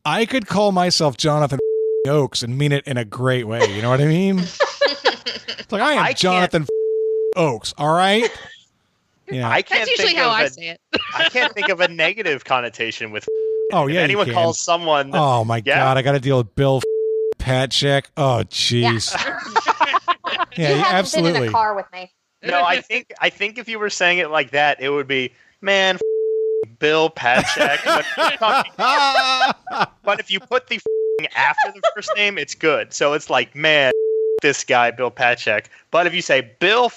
I could call myself Jonathan Oakes and mean it in a great way. You know what I mean? It's like, I am Jonathan Oakes, all right? You know, That's usually how I say it. I can't think of a negative connotation with. Oh, yeah. If anyone calls someone. Oh, my God. I got to deal with Bill Patschak. Oh, jeez. Yeah, you haven't absolutely. been in a car with me. No, I think if you were saying it like that, it would be, man, Bill Patschak. But if you put the after the first name, it's good. So it's like, man, this guy, Bill Patschak. But if you say Bill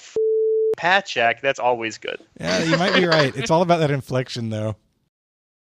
Patschak, that's always good. Yeah, you might be right. It's all about that inflection, though.